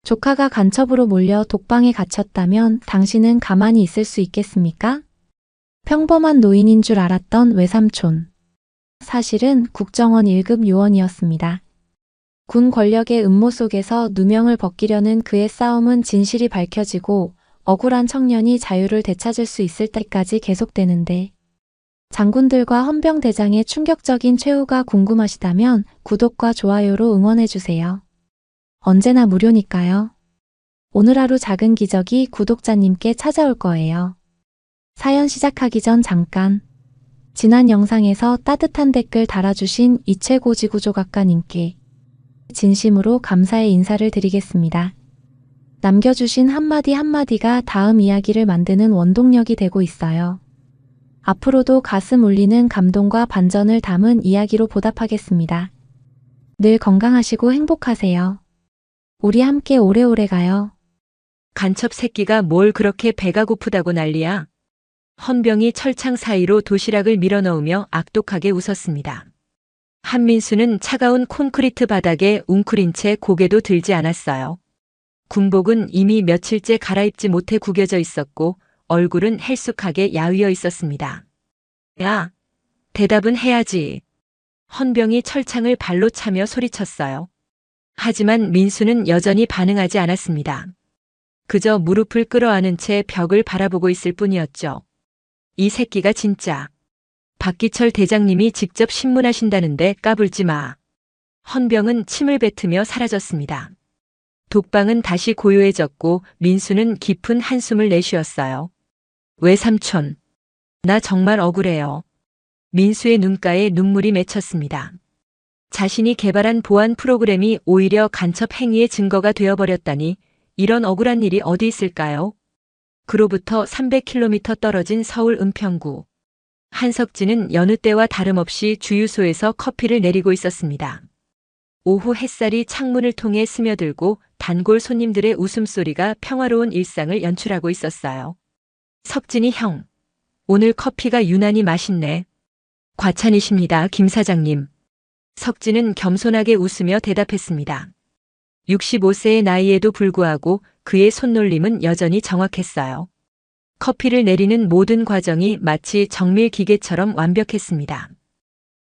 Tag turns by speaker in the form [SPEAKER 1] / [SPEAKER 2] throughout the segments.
[SPEAKER 1] 조카가 간첩으로 몰려 독방에 갇혔다면 당신은 가만히 있을 수 있겠습니까? 평범한 노인인 줄 알았던 외삼촌. 사실은 국정원 1급 요원이었습니다. 군 권력의 음모 속에서 누명을 벗기려는 그의 싸움은 진실이 밝혀지고 억울한 청년이 자유를 되찾을 수 있을 때까지 계속되는데, 장군들과 헌병대장의 충격적인 최후가 궁금하시다면 구독과 좋아요로 응원해주세요. 언제나 무료니까요. 오늘 하루 작은 기적이 구독자님께 찾아올 거예요. 사연 시작하기 전 잠깐. 지난 영상에서 따뜻한 댓글 달아주신 이채고지구조각가님께 진심으로 감사의 인사를 드리겠습니다. 남겨주신 한마디 한마디가 다음 이야기를 만드는 원동력이 되고 있어요. 앞으로도 가슴 울리는 감동과 반전을 담은 이야기로 보답하겠습니다. 늘 건강하시고 행복하세요. 우리 함께 오래오래 가요.
[SPEAKER 2] 간첩 새끼가 뭘 그렇게 배가 고프다고 난리야. 헌병이 철창 사이로 도시락을 밀어넣으며 악독하게 웃었습니다. 한민수는 차가운 콘크리트 바닥에 웅크린 채 고개도 들지 않았어요. 군복은 이미 며칠째 갈아입지 못해 구겨져 있었고 얼굴은 헬쑥하게 야위어 있었습니다. 야, 대답은 해야지. 헌병이 철창을 발로 차며 소리쳤어요. 하지만 민수는 여전히 반응하지 않았습니다. 그저 무릎을 끌어안은 채 벽을 바라보고 있을 뿐이었죠. 이 새끼가 진짜. 박기철 대장님이 직접 신문하신다는데 까불지 마. 헌병은 침을 뱉으며 사라졌습니다. 독방은 다시 고요해졌고 민수는 깊은 한숨을 내쉬었어요. 외삼촌, 나 정말 억울해요. 민수의 눈가에 눈물이 맺혔습니다. 자신이 개발한 보안 프로그램이 오히려 간첩 행위의 증거가 되어버렸다니 이런 억울한 일이 어디 있을까요? 그로부터 300km 떨어진 서울 은평구. 한석진은 여느 때와 다름없이 주유소에서 커피를 내리고 있었습니다. 오후 햇살이 창문을 통해 스며들고 단골 손님들의 웃음소리가 평화로운 일상을 연출하고 있었어요. 석진이 형, 오늘 커피가 유난히 맛있네. 과찬이십니다, 김 사장님. 석진은 겸손하게 웃으며 대답했습니다. 65세의 나이에도 불구하고 그의 손놀림은 여전히 정확했어요. 커피를 내리는 모든 과정이 마치 정밀 기계처럼 완벽했습니다.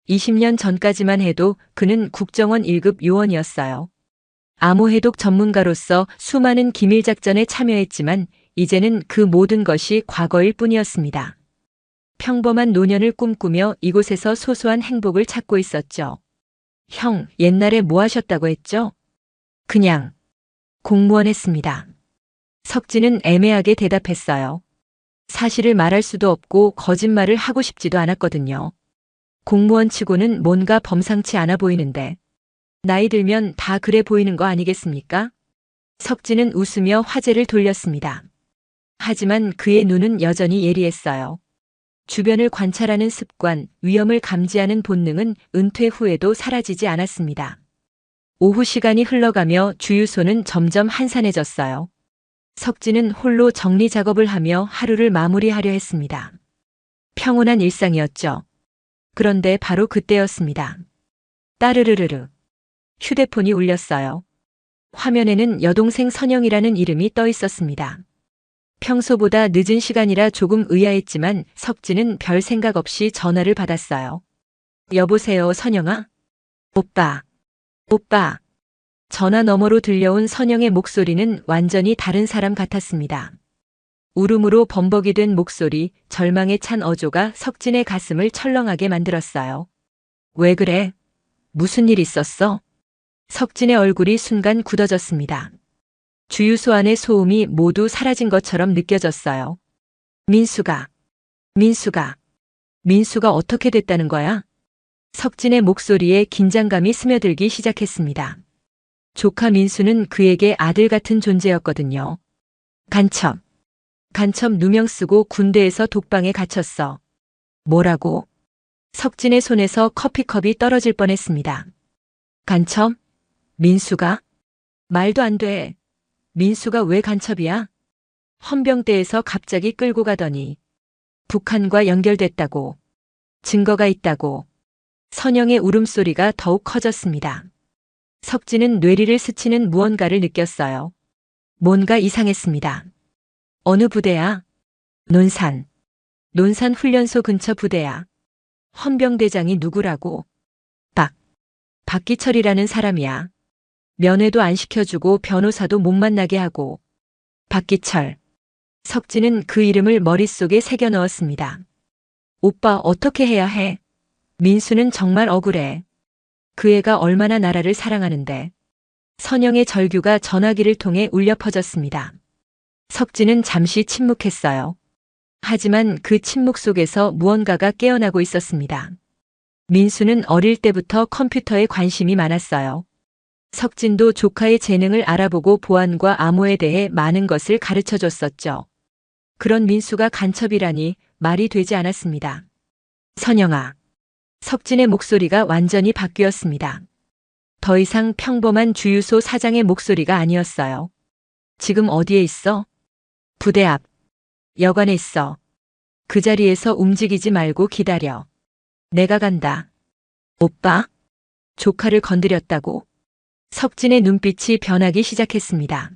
[SPEAKER 2] 20년 전까지만 해도 그는 국정원 1급 요원이었어요. 암호해독 전문가로서 수많은 기밀작전에 참여했지만 이제는 그 모든 것이 과거일 뿐이었습니다. 평범한 노년을 꿈꾸며 이곳에서 소소한 행복을 찾고 있었죠. 형, 옛날에 뭐 하셨다고 했죠? 그냥 공무원 했습니다. 석진은 애매하게 대답했어요. 사실을 말할 수도 없고 거짓말을 하고 싶지도 않았거든요. 공무원 치고는 뭔가 범상치 않아 보이는데 나이 들면 다 그래 보이는 거 아니겠습니까? 석진은 웃으며 화제를 돌렸습니다. 하지만 그의 눈은 여전히 예리했어요. 주변을 관찰하는 습관, 위험을 감지하는 본능은 은퇴 후에도 사라지지 않았습니다. 오후 시간이 흘러가며 주유소는 점점 한산해졌어요. 석진은 홀로 정리 작업을 하며 하루를 마무리하려 했습니다. 평온한 일상이었죠. 그런데 바로 그때였습니다. 따르르르르. 휴대폰이 울렸어요. 화면에는 여동생 선영이라는 이름이 떠 있었습니다. 평소보다 늦은 시간이라 조금 의아했지만 석진은 별 생각 없이 전화를 받았어요. 여보세요, 선영아? 오빠. 오빠. 전화 너머로 들려온 선영의 목소리는 완전히 다른 사람 같았습니다. 울음으로 범벅이 된 목소리, 절망에 찬 어조가 석진의 가슴을 철렁하게 만들었어요. 왜 그래? 무슨 일 있었어? 석진의 얼굴이 순간 굳어졌습니다. 주유소 안의 소음이 모두 사라진 것처럼 느껴졌어요. 민수가 어떻게 됐다는 거야? 석진의 목소리에 긴장감이 스며들기 시작했습니다. 조카 민수는 그에게 아들 같은 존재였거든요. 간첩 누명 쓰고 군대에서 독방에 갇혔어. 뭐라고? 석진의 손에서 커피컵이 떨어질 뻔했습니다. 간첩? 민수가? 말도 안 돼. 민수가 왜 간첩이야? 헌병대에서 갑자기 끌고 가더니 북한과 연결됐다고. 증거가 있다고. 선영의 울음소리가 더욱 커졌습니다. 석진은 뇌리를 스치는 무언가를 느꼈어요. 뭔가 이상했습니다. 어느 부대야? 논산. 논산 훈련소 근처 부대야. 헌병대장이 누구라고? 박기철이라는 사람이야. 면회도 안 시켜주고 변호사도 못 만나게 하고. 박기철. 석진은 그 이름을 머릿속에 새겨 넣었습니다. 오빠 어떻게 해야 해? 민수는 정말 억울해. 그 애가 얼마나 나라를 사랑하는데. 선영의 절규가 전화기를 통해 울려 퍼졌습니다. 석진은 잠시 침묵했어요. 하지만 그 침묵 속에서 무언가가 깨어나고 있었습니다. 민수는 어릴 때부터 컴퓨터에 관심이 많았어요. 석진도 조카의 재능을 알아보고 보안과 암호에 대해 많은 것을 가르쳐 줬었죠. 그런 민수가 간첩이라니 말이 되지 않았습니다. 선영아. 석진의 목소리가 완전히 바뀌었습니다. 더 이상 평범한 주유소 사장의 목소리가 아니었어요. 지금 어디에 있어? 부대 앞. 여관에 있어. 그 자리에서 움직이지 말고 기다려. 내가 간다. 오빠? 조카를 건드렸다고? 석진의 눈빛이 변하기 시작했습니다.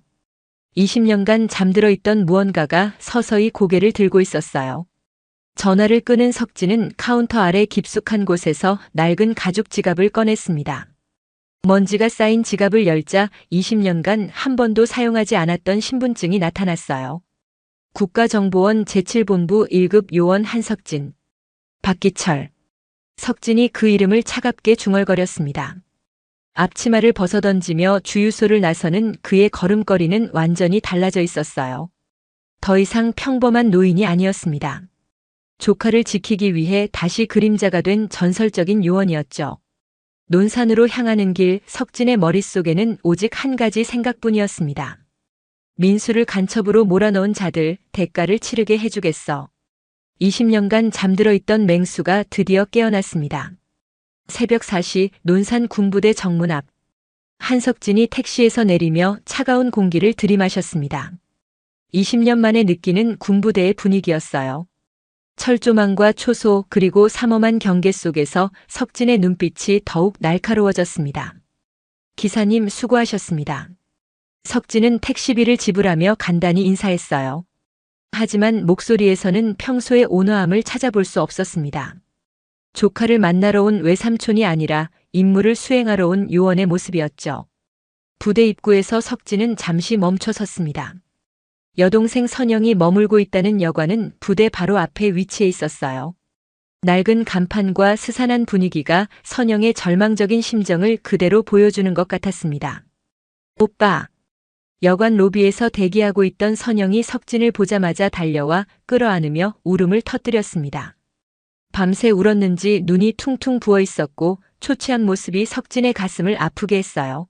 [SPEAKER 2] 20년간 잠들어 있던 무언가가 서서히 고개를 들고 있었어요. 전화를 끄는 석진은 카운터 아래 깊숙한 곳에서 낡은 가죽 지갑을 꺼냈습니다. 먼지가 쌓인 지갑을 열자 20년간 한 번도 사용하지 않았던 신분증이 나타났어요. 국가정보원 제7본부 1급 요원 한석진. 박기철. 석진이 그 이름을 차갑게 중얼거렸습니다. 앞치마를 벗어던지며 주유소를 나서는 그의 걸음걸이는 완전히 달라져 있었어요. 더 이상 평범한 노인이 아니었습니다. 조카를 지키기 위해 다시 그림자가 된 전설적인 요원이었죠. 논산으로 향하는 길, 석진의 머릿속에는 오직 한 가지 생각뿐이었습니다. 민수를 간첩으로 몰아넣은 자들 대가를 치르게 해주겠어. 20년간 잠들어 있던 맹수가 드디어 깨어났습니다. 새벽 4시 논산 군부대 정문 앞. 한석진이 택시에서 내리며 차가운 공기를 들이마셨습니다. 20년 만에 느끼는 군부대의 분위기였어요. 철조망과 초소 그리고 삼엄한 경계 속에서 석진의 눈빛이 더욱 날카로워졌습니다. 기사님 수고하셨습니다. 석진은 택시비를 지불하며 간단히 인사했어요. 하지만 목소리에서는 평소의 온화함을 찾아볼 수 없었습니다. 조카를 만나러 온 외삼촌이 아니라 임무를 수행하러 온 요원의 모습이었죠. 부대 입구에서 석진은 잠시 멈춰 섰습니다. 여동생 선영이 머물고 있다는 여관은 부대 바로 앞에 위치해 있었어요. 낡은 간판과 스산한 분위기가 선영의 절망적인 심정을 그대로 보여주는 것 같았습니다. 오빠. 여관 로비에서 대기하고 있던 선영이 석진을 보자마자 달려와 끌어안으며 울음을 터뜨렸습니다. 밤새 울었는지 눈이 퉁퉁 부어 있었고 초췌한 모습이 석진의 가슴을 아프게 했어요.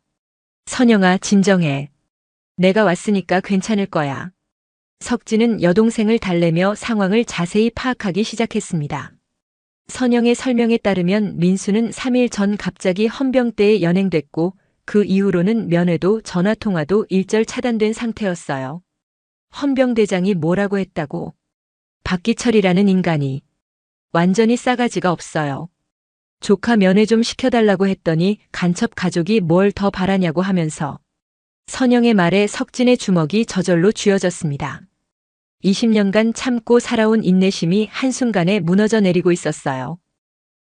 [SPEAKER 2] 선영아, 진정해. 내가 왔으니까 괜찮을 거야. 석진은 여동생을 달래며 상황을 자세히 파악하기 시작했습니다. 선영의 설명에 따르면 민수는 3일 전 갑자기 헌병대에 연행됐고 그 이후로는 면회도 전화통화도 일절 차단된 상태였어요. 헌병대장이 뭐라고 했다고? 박기철이라는 인간이. 완전히 싸가지가 없어요. 조카 면회 좀 시켜달라고 했더니 간첩 가족이 뭘 더 바라냐고 하면서. 선영의 말에 석진의 주먹이 저절로 쥐어졌습니다. 20년간 참고 살아온 인내심이 한순간에 무너져 내리고 있었어요.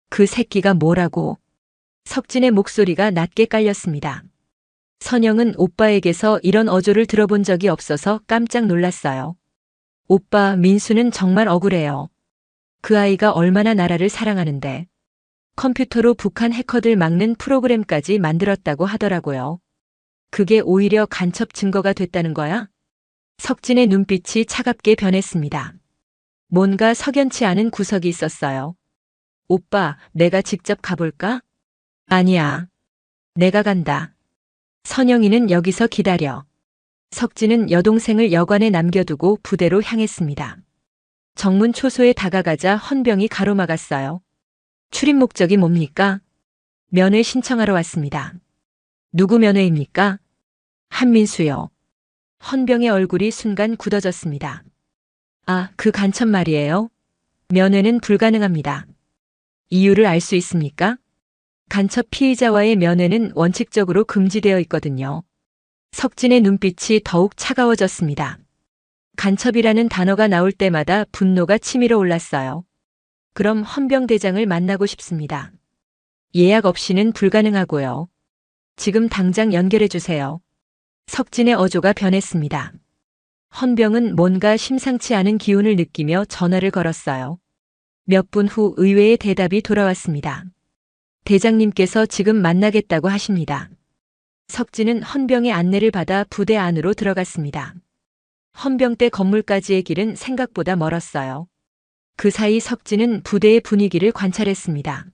[SPEAKER 2] 그 새끼가 뭐라고? 석진의 목소리가 낮게 깔렸습니다. 선영은 오빠에게서 이런 어조를 들어본 적이 없어서 깜짝 놀랐어요. 오빠, 민수는 정말 억울해요. 그 아이가 얼마나 나라를 사랑하는데. 컴퓨터로 북한 해커들 막는 프로그램까지 만들었다고 하더라고요. 그게 오히려 간첩 증거가 됐다는 거야? 석진의 눈빛이 차갑게 변했습니다. 뭔가 석연치 않은 구석이 있었어요. 오빠, 내가 직접 가볼까? 아니야. 내가 간다. 선영이는 여기서 기다려. 석진은 여동생을 여관에 남겨두고 부대로 향했습니다. 정문 초소에 다가가자 헌병이 가로막았어요. 출입 목적이 뭡니까? 면회 신청하러 왔습니다. 누구 면회입니까? 한민수요. 헌병의 얼굴이 순간 굳어졌습니다. 아, 그 간첩 말이에요? 면회는 불가능합니다. 이유를 알 수 있습니까? 간첩 피의자와의 면회는 원칙적으로 금지되어 있거든요. 석진의 눈빛이 더욱 차가워졌습니다. 간첩이라는 단어가 나올 때마다 분노가 치밀어 올랐어요. 그럼 헌병대장을 만나고 싶습니다. 예약 없이는 불가능하고요. 지금 당장 연결해 주세요. 석진의 어조가 변했습니다. 헌병은 뭔가 심상치 않은 기운을 느끼며 전화를 걸었어요. 몇 분 후 의외의 대답이 돌아왔습니다. 대장님께서 지금 만나겠다고 하십니다. 석진은 헌병의 안내를 받아 부대 안으로 들어갔습니다. 헌병대 건물까지의 길은 생각보다 멀었어요. 그 사이 석진은 부대의 분위기를 관찰했습니다.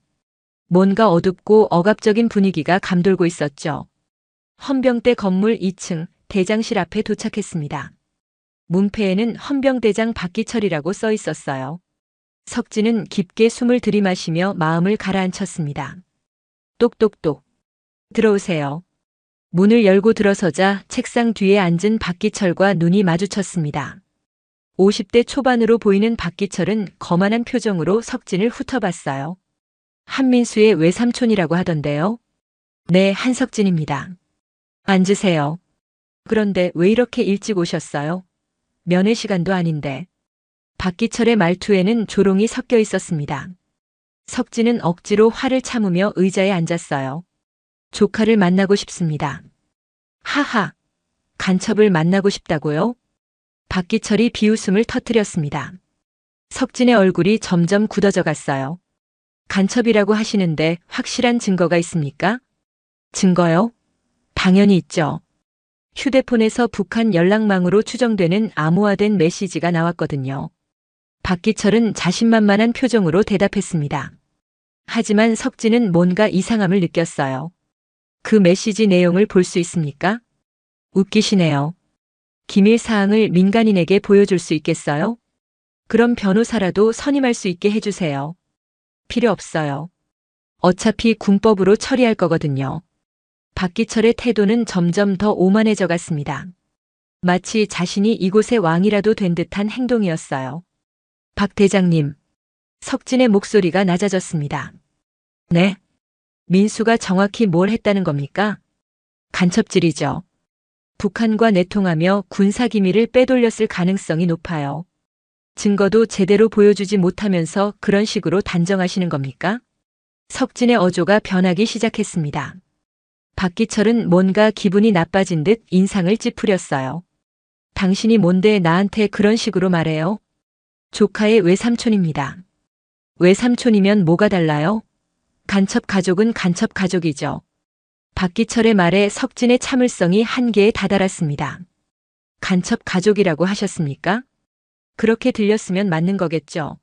[SPEAKER 2] 뭔가 어둡고 억압적인 분위기가 감돌고 있었죠. 헌병대 건물 2층 대장실 앞에 도착했습니다. 문패에는 헌병대장 박기철이라고 써 있었어요. 석진은 깊게 숨을 들이마시며 마음을 가라앉혔습니다. 똑똑똑. 들어오세요. 문을 열고 들어서자 책상 뒤에 앉은 박기철과 눈이 마주쳤습니다. 50대 초반으로 보이는 박기철은 거만한 표정으로 석진을 훑어봤어요. 한민수의 외삼촌이라고 하던데요. 네, 한석진입니다. 앉으세요. 그런데 왜 이렇게 일찍 오셨어요? 면회 시간도 아닌데. 박기철의 말투에는 조롱이 섞여 있었습니다. 석진은 억지로 화를 참으며 의자에 앉았어요. 조카를 만나고 싶습니다. 하하, 간첩을 만나고 싶다고요? 박기철이 비웃음을 터뜨렸습니다. 석진의 얼굴이 점점 굳어져 갔어요. 간첩이라고 하시는데 확실한 증거가 있습니까? 증거요? 당연히 있죠. 휴대폰에서 북한 연락망으로 추정되는 암호화된 메시지가 나왔거든요. 박기철은 자신만만한 표정으로 대답했습니다. 하지만 석진은 뭔가 이상함을 느꼈어요. 그 메시지 내용을 볼 수 있습니까? 웃기시네요. 기밀 사항을 민간인에게 보여줄 수 있겠어요? 그럼 변호사라도 선임할 수 있게 해주세요. 필요 없어요. 어차피 군법으로 처리할 거거든요. 박기철의 태도는 점점 더 오만해져 갔습니다. 마치 자신이 이곳의 왕이라도 된 듯한 행동이었어요. 박 대장님. 석진의 목소리가 낮아졌습니다. 네? 민수가 정확히 뭘 했다는 겁니까? 간첩질이죠. 북한과 내통하며 군사기밀을 빼돌렸을 가능성이 높아요. 증거도 제대로 보여주지 못하면서 그런 식으로 단정하시는 겁니까? 석진의 어조가 변하기 시작했습니다. 박기철은 뭔가 기분이 나빠진 듯 인상을 찌푸렸어요. 당신이 뭔데 나한테 그런 식으로 말해요? 조카의 외삼촌입니다. 외삼촌이면 뭐가 달라요? 간첩 가족은 간첩 가족이죠. 박기철의 말에 석진의 참을성이 한계에 다다랐습니다. 간첩 가족이라고 하셨습니까? 그렇게 들렸으면 맞는 거겠죠.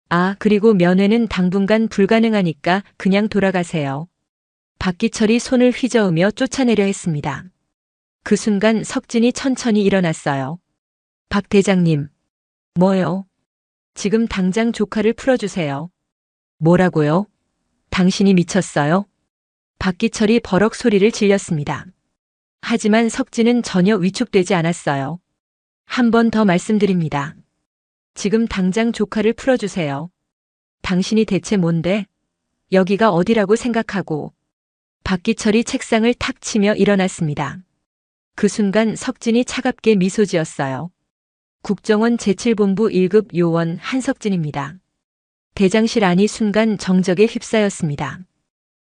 [SPEAKER 2] 아, 그리고 면회는 당분간 불가능하니까 그냥 돌아가세요. 박기철이 손을 휘저으며 쫓아내려 했습니다. 그 순간 석진이 천천히 일어났어요. 박 대장님. 뭐요? 지금 당장 조카를 풀어주세요. 뭐라고요? 당신이 미쳤어요? 박기철이 버럭 소리를 질렀습니다. 하지만 석진은 전혀 위축되지 않았어요. 한 번 더 말씀드립니다. 지금 당장 조카를 풀어주세요. 당신이 대체 뭔데? 여기가 어디라고 생각하고. 박기철이 책상을 탁 치며 일어났습니다. 그 순간 석진이 차갑게 미소 지었어요. 국정원 제7본부 1급 요원 한석진입니다. 대장실 안이 순간 정적에 휩싸였습니다.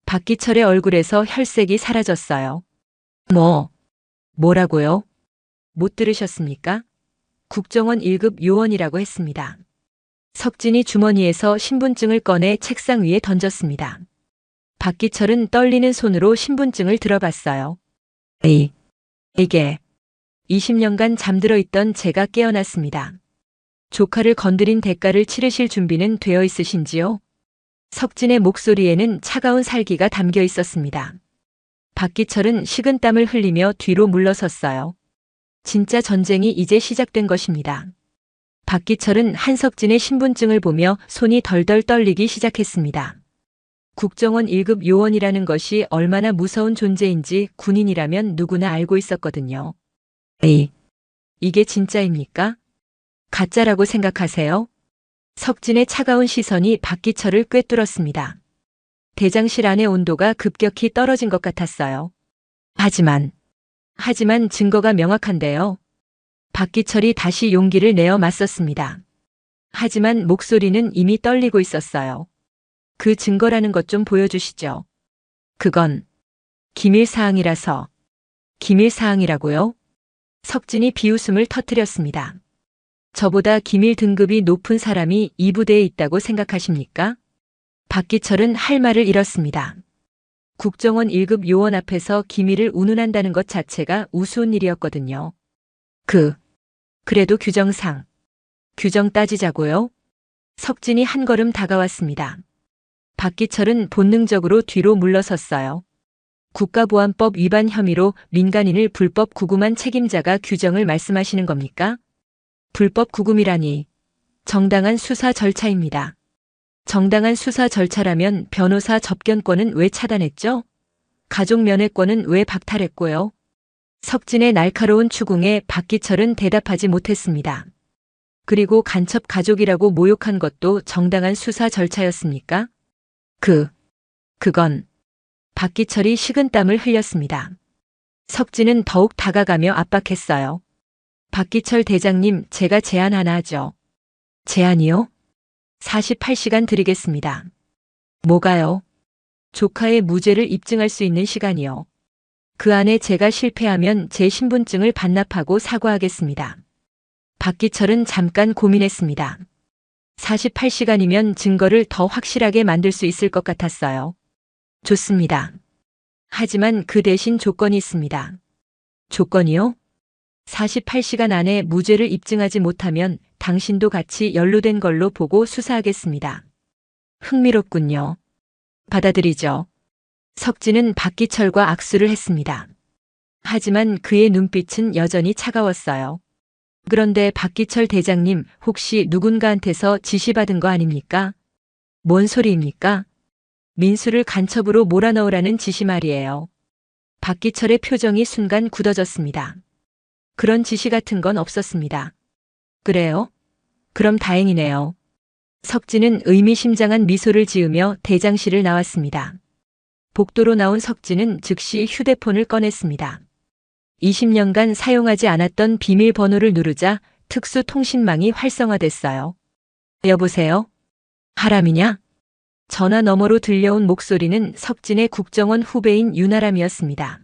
[SPEAKER 2] 박기철의 얼굴에서 혈색이 사라졌어요. 뭐라고요? 못 들으셨습니까? 국정원 1급 요원이라고 했습니다. 석진이 주머니에서 신분증을 꺼내 책상 위에 던졌습니다. 박기철은 떨리는 손으로 신분증을 들어봤어요. 이게 20년간 잠들어 있던 제가 깨어났습니다. 조카를 건드린 대가를 치르실 준비는 되어 있으신지요? 석진의 목소리에는 차가운 살기가 담겨 있었습니다. 박기철은 식은땀을 흘리며 뒤로 물러섰어요. 진짜 전쟁이 이제 시작된 것입니다. 박기철은 한석진의 신분증을 보며 손이 덜덜 떨리기 시작했습니다. 국정원 1급 요원이라는 것이 얼마나 무서운 존재인지 군인이라면 누구나 알고 있었거든요. 이게 진짜입니까? 가짜라고 생각하세요? 석진의 차가운 시선이 박기철을 꿰뚫었습니다. 대장실 안의 온도가 급격히 떨어진 것 같았어요. 하지만 하지만 증거가 명확한데요. 박기철이 다시 용기를 내어 맞섰습니다. 하지만 목소리는 이미 떨리고 있었어요. 그 증거라는 것 좀 보여주시죠. 그건 기밀사항이라서. 기밀사항이라고요? 석진이 비웃음을 터뜨렸습니다. 저보다 기밀 등급이 높은 사람이 이 부대에 있다고 생각하십니까? 박기철은 할 말을 잃었습니다. 국정원 1급 요원 앞에서 기밀을 운운한다는 것 자체가 우스운 일이었거든요. 그래도 규정 따지자고요? 석진이 한 걸음 다가왔습니다. 박기철은 본능적으로 뒤로 물러섰어요. 국가보안법 위반 혐의로 민간인을 불법 구금한 책임자가 규정을 말씀하시는 겁니까? 불법 구금이라니. 정당한 수사 절차입니다. 정당한 수사 절차라면 변호사 접견권은 왜 차단했죠? 가족 면회권은 왜 박탈했고요? 석진의 날카로운 추궁에 박기철은 대답하지 못했습니다. 그리고 간첩 가족이라고 모욕한 것도 정당한 수사 절차였습니까? 그건. 박기철이 식은땀을 흘렸습니다. 석진은 더욱 다가가며 압박했어요. 박기철 대장님, 제가 제안 하나 하죠. 제안이요? 48시간 드리겠습니다. 뭐가요? 조카의 무죄를 입증할 수 있는 시간이요. 그 안에 제가 실패하면 제 신분증을 반납하고 사과하겠습니다. 박기철은 잠깐 고민했습니다. 48시간이면 증거를 더 확실하게 만들 수 있을 것 같았어요. 좋습니다. 하지만 그 대신 조건이 있습니다. 조건이요? 48시간 안에 무죄를 입증하지 못하면 당신도 같이 연루된 걸로 보고 수사하겠습니다. 흥미롭군요. 받아들이죠. 석진은 박기철과 악수를 했습니다. 하지만 그의 눈빛은 여전히 차가웠어요. 그런데 박기철 대장님, 혹시 누군가한테서 지시받은 거 아닙니까? 뭔 소리입니까? 민수를 간첩으로 몰아넣으라는 지시 말이에요. 박기철의 표정이 순간 굳어졌습니다. 그런 지시 같은 건 없었습니다. 그래요? 그럼 다행이네요. 석진은 의미심장한 미소를 지으며 대장실을 나왔습니다. 복도로 나온 석진은 즉시 휴대폰을 꺼냈습니다. 20년간 사용하지 않았던 비밀번호를 누르자 특수통신망이 활성화됐어요. 여보세요? 하람이냐? 전화 너머로 들려온 목소리는 석진의 국정원 후배인 윤아람이었습니다.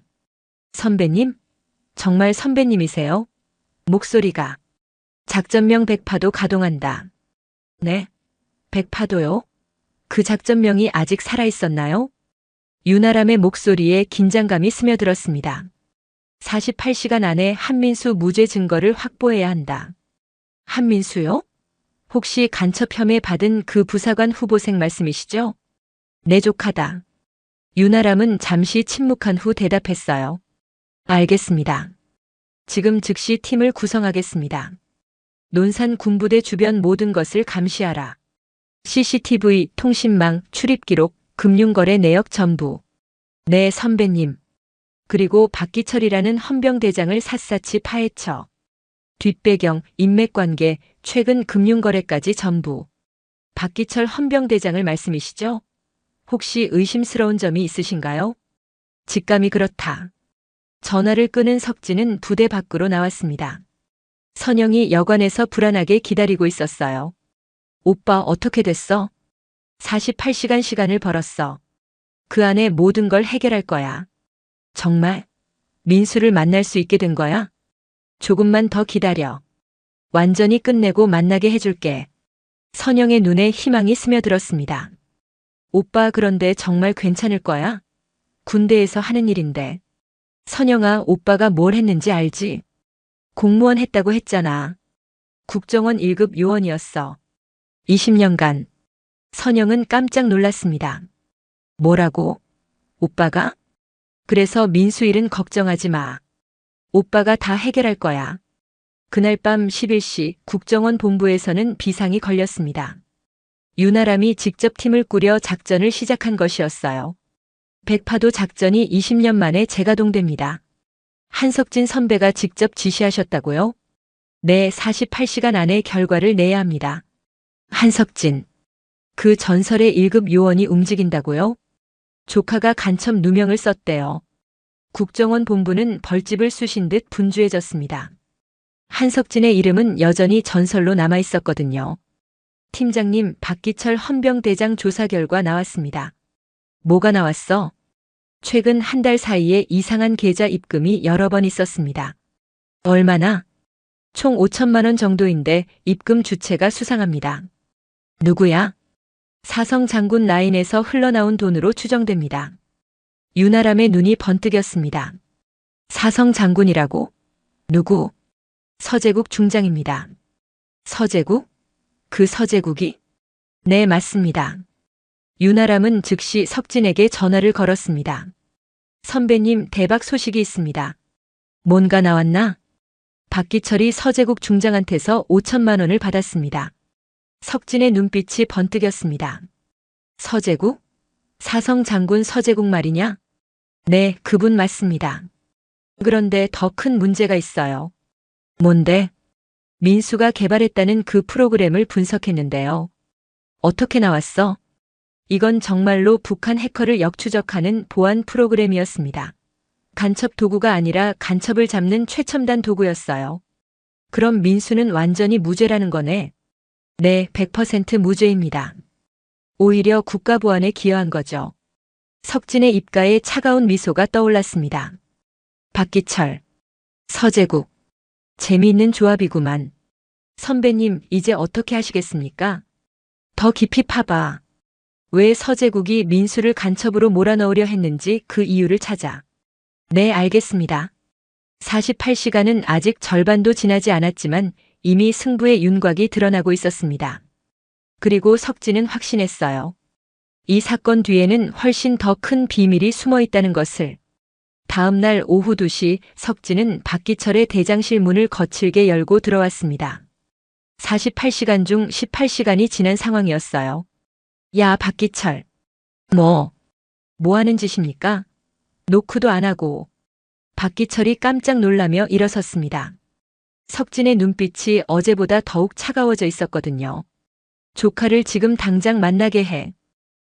[SPEAKER 2] 선배님? 정말 선배님이세요? 목소리가. 작전명 백파도 가동한다. 네? 백파도요? 그 작전명이 아직 살아있었나요? 윤아람의 목소리에 긴장감이 스며들었습니다. 48시간 안에 한민수 무죄 증거를 확보해야 한다. 한민수요? 혹시 간첩 혐의 받은 그 부사관 후보생 말씀이시죠? 내 조카다. 윤아람은 잠시 침묵한 후 대답했어요. 알겠습니다. 지금 즉시 팀을 구성하겠습니다. 논산 군부대 주변 모든 것을 감시하라. CCTV, 통신망, 출입기록, 금융거래 내역 전부. 네, 선배님. 그리고 박기철이라는 헌병대장을 샅샅이 파헤쳐. 뒷배경, 인맥관계, 최근 금융거래까지 전부. 박기철 헌병대장을 말씀이시죠? 혹시 의심스러운 점이 있으신가요? 직감이 그렇다. 전화를 끊은 석진은 부대 밖으로 나왔습니다. 선영이 여관에서 불안하게 기다리고 있었어요. 오빠 어떻게 됐어? 48시간 시간을 벌었어. 그 안에 모든 걸 해결할 거야. 정말? 민수를 만날 수 있게 된 거야? 조금만 더 기다려. 완전히 끝내고 만나게 해줄게. 선영의 눈에 희망이 스며들었습니다. 오빠 그런데 정말 괜찮을 거야? 군대에서 하는 일인데. 선영아, 오빠가 뭘 했는지 알지? 공무원 했다고 했잖아. 국정원 1급 요원이었어. 20년간. 선영은 깜짝 놀랐습니다. 뭐라고? 오빠가? 그래서 민수 일은 걱정하지 마. 오빠가 다 해결할 거야. 그날 밤 11시 국정원 본부에서는 비상이 걸렸습니다. 윤아람이 직접 팀을 꾸려 작전을 시작한 것이었어요. 백파도 작전이 20년 만에 재가동됩니다. 한석진 선배가 직접 지시하셨다고요? 네, 48시간 안에 결과를 내야 합니다. 한석진. 그 전설의 1급 요원이 움직인다고요? 조카가 간첩 누명을 썼대요. 국정원 본부는 벌집을 쑤신 듯 분주해졌습니다. 한석진의 이름은 여전히 전설로 남아 있었거든요. 팀장님, 박기철 헌병대장 조사 결과 나왔습니다. 뭐가 나왔어? 최근 한 달 사이에 이상한 계좌 입금이 여러 번 있었습니다. 얼마나? 총 5천만 원 정도인데 입금 주체가 수상합니다. 누구야? 사성 장군 라인에서 흘러나온 돈으로 추정됩니다. 윤아람의 눈이 번뜩였습니다. 사성 장군이라고? 누구? 서재국 중장입니다. 서재국? 그 서재국이? 네, 맞습니다. 윤아람은 즉시 석진에게 전화를 걸었습니다. 선배님, 대박 소식이 있습니다. 뭔가 나왔나? 박기철이 서재국 중장한테서 5천만 원을 받았습니다. 석진의 눈빛이 번뜩였습니다. 서재국? 사성 장군 서재국 말이냐? 네, 그분 맞습니다. 그런데 더 큰 문제가 있어요. 뭔데? 민수가 개발했다는 그 프로그램을 분석했는데요. 어떻게 나왔어? 이건 정말로 북한 해커를 역추적하는 보안 프로그램이었습니다. 간첩 도구가 아니라 간첩을 잡는 최첨단 도구였어요. 그럼 민수는 완전히 무죄라는 거네. 네, 100% 무죄입니다. 오히려 국가보안에 기여한 거죠. 석진의 입가에 차가운 미소가 떠올랐습니다. 박기철, 서재국. 재미있는 조합이구만. 선배님, 이제 어떻게 하시겠습니까? 더 깊이 파봐. 왜 서재국이 민수를 간첩으로 몰아넣으려 했는지 그 이유를 찾아. 네, 알겠습니다. 48시간은 아직 절반도 지나지 않았지만 이미 승부의 윤곽이 드러나고 있었습니다. 그리고 석진은 확신했어요. 이 사건 뒤에는 훨씬 더 큰 비밀이 숨어 있다는 것을. 다음 날 오후 2시 석진은 박기철의 대장실 문을 거칠게 열고 들어왔습니다. 48시간 중 18시간이 지난 상황이었어요. 야, 박기철. 뭐 하는 짓입니까? 노크도 안 하고. 박기철이 깜짝 놀라며 일어섰습니다. 석진의 눈빛이 어제보다 더욱 차가워져 있었거든요. 조카를 지금 당장 만나게 해.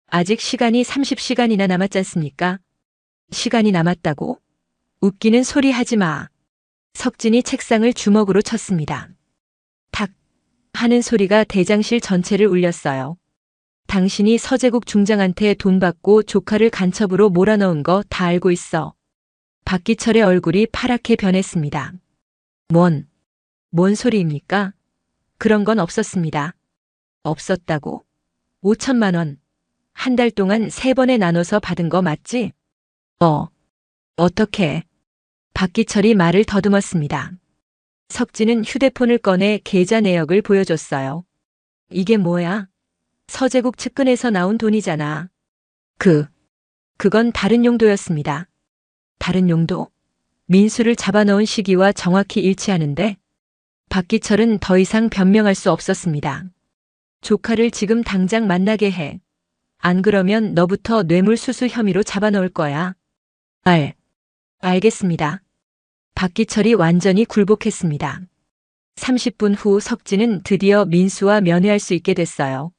[SPEAKER 2] 아직 시간이 30시간이나 남았지 않습니까? 시간이 남았다고? 웃기는 소리 하지 마. 석진이 책상을 주먹으로 쳤습니다. 탁 하는 소리가 대장실 전체를 울렸어요. 당신이 서재국 중장한테 돈 받고 조카를 간첩으로 몰아넣은 거 다 알고 있어. 박기철의 얼굴이 파랗게 변했습니다. 뭔 소리입니까? 그런 건 없었습니다. 없었다고? 5천만 원. 한 달 동안 3번에 나눠서 받은 거 맞지? 어떻게? 박기철이 말을 더듬었습니다. 석진은 휴대폰을 꺼내 계좌 내역을 보여줬어요. 이게 뭐야? 서재국 측근에서 나온 돈이잖아. 그건 다른 용도였습니다. 다른 용도? 민수를 잡아넣은 시기와 정확히 일치하는데? 박기철은 더 이상 변명할 수 없었습니다. 조카를 지금 당장 만나게 해. 안 그러면 너부터 뇌물수수 혐의로 잡아넣을 거야. 알겠습니다. 박기철이 완전히 굴복했습니다. 30분 후 석진은 드디어 민수와 면회할 수 있게 됐어요.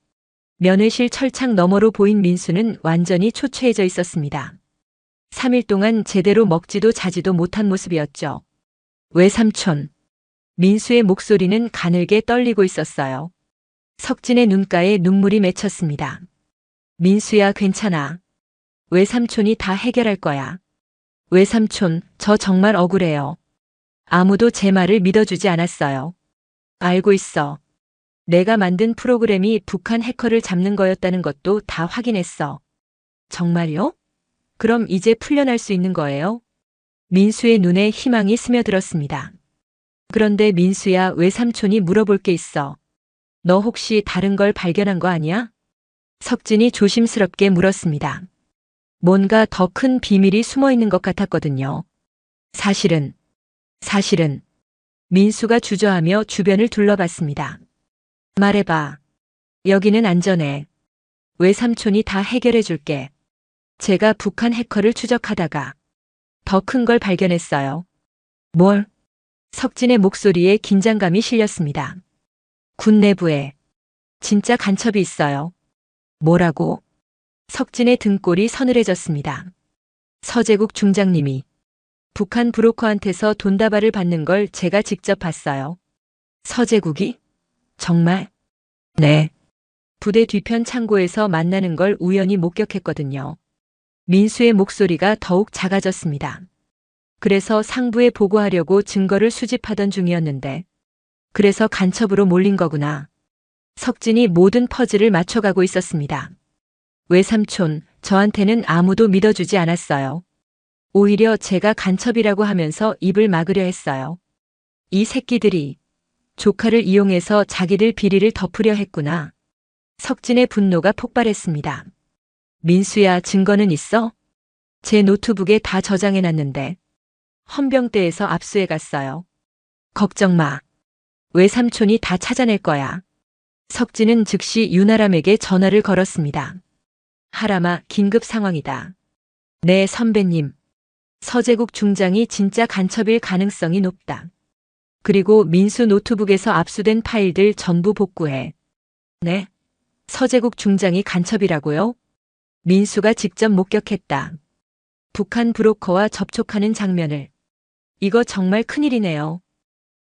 [SPEAKER 2] 면회실 철창 너머로 보인 민수는 완전히 초췌해져 있었습니다. 3일 동안 제대로 먹지도 자지도 못한 모습이었죠. 외삼촌. 민수의 목소리는 가늘게 떨리고 있었어요. 석진의 눈가에 눈물이 맺혔습니다. 민수야, 괜찮아. 외삼촌이 다 해결할 거야. 외삼촌, 저 정말 억울해요. 아무도 제 말을 믿어주지 않았어요. 알고 있어. 내가 만든 프로그램이 북한 해커를 잡는 거였다는 것도 다 확인했어. 정말요? 그럼 이제 풀려날 수 있는 거예요? 민수의 눈에 희망이 스며들었습니다. 그런데 민수야, 외삼촌이 물어볼 게 있어. 너 혹시 다른 걸 발견한 거 아니야? 석진이 조심스럽게 물었습니다. 뭔가 더 큰 비밀이 숨어 있는 것 같았거든요. 사실은 민수가 주저하며 주변을 둘러봤습니다. 말해봐. 여기는 안전해. 외삼촌이 다 해결해 줄게. 제가 북한 해커를 추적하다가 더 큰 걸 발견했어요. 뭘? 석진의 목소리에 긴장감이 실렸습니다. 군 내부에 진짜 간첩이 있어요. 뭐라고? 석진의 등골이 서늘해졌습니다. 서재국 중장님이 북한 브로커한테서 돈다발을 받는 걸 제가 직접 봤어요. 서재국이? 정말? 네. 부대 뒤편 창고에서 만나는 걸 우연히 목격했거든요. 민수의 목소리가 더욱 작아졌습니다. 그래서 상부에 보고하려고 증거를 수집하던 중이었는데, 그래서 간첩으로 몰린 거구나. 석진이 모든 퍼즐을 맞춰가고 있었습니다. 외삼촌, 저한테는 아무도 믿어주지 않았어요. 오히려 제가 간첩이라고 하면서 입을 막으려 했어요. 이 새끼들이 조카를 이용해서 자기들 비리를 덮으려 했구나. 석진의 분노가 폭발했습니다. 민수야, 증거는 있어? 제 노트북에 다 저장해놨는데. 헌병대에서 압수해 갔어요. 걱정 마. 외삼촌이 다 찾아낼 거야. 석진은 즉시 윤아람에게 전화를 걸었습니다. 하람아, 긴급 상황이다. 네, 선배님. 서재국 중장이 진짜 간첩일 가능성이 높다. 그리고 민수 노트북에서 압수된 파일들 전부 복구해. 네? 서재국 중장이 간첩이라고요? 민수가 직접 목격했다. 북한 브로커와 접촉하는 장면을. 이거 정말 큰일이네요.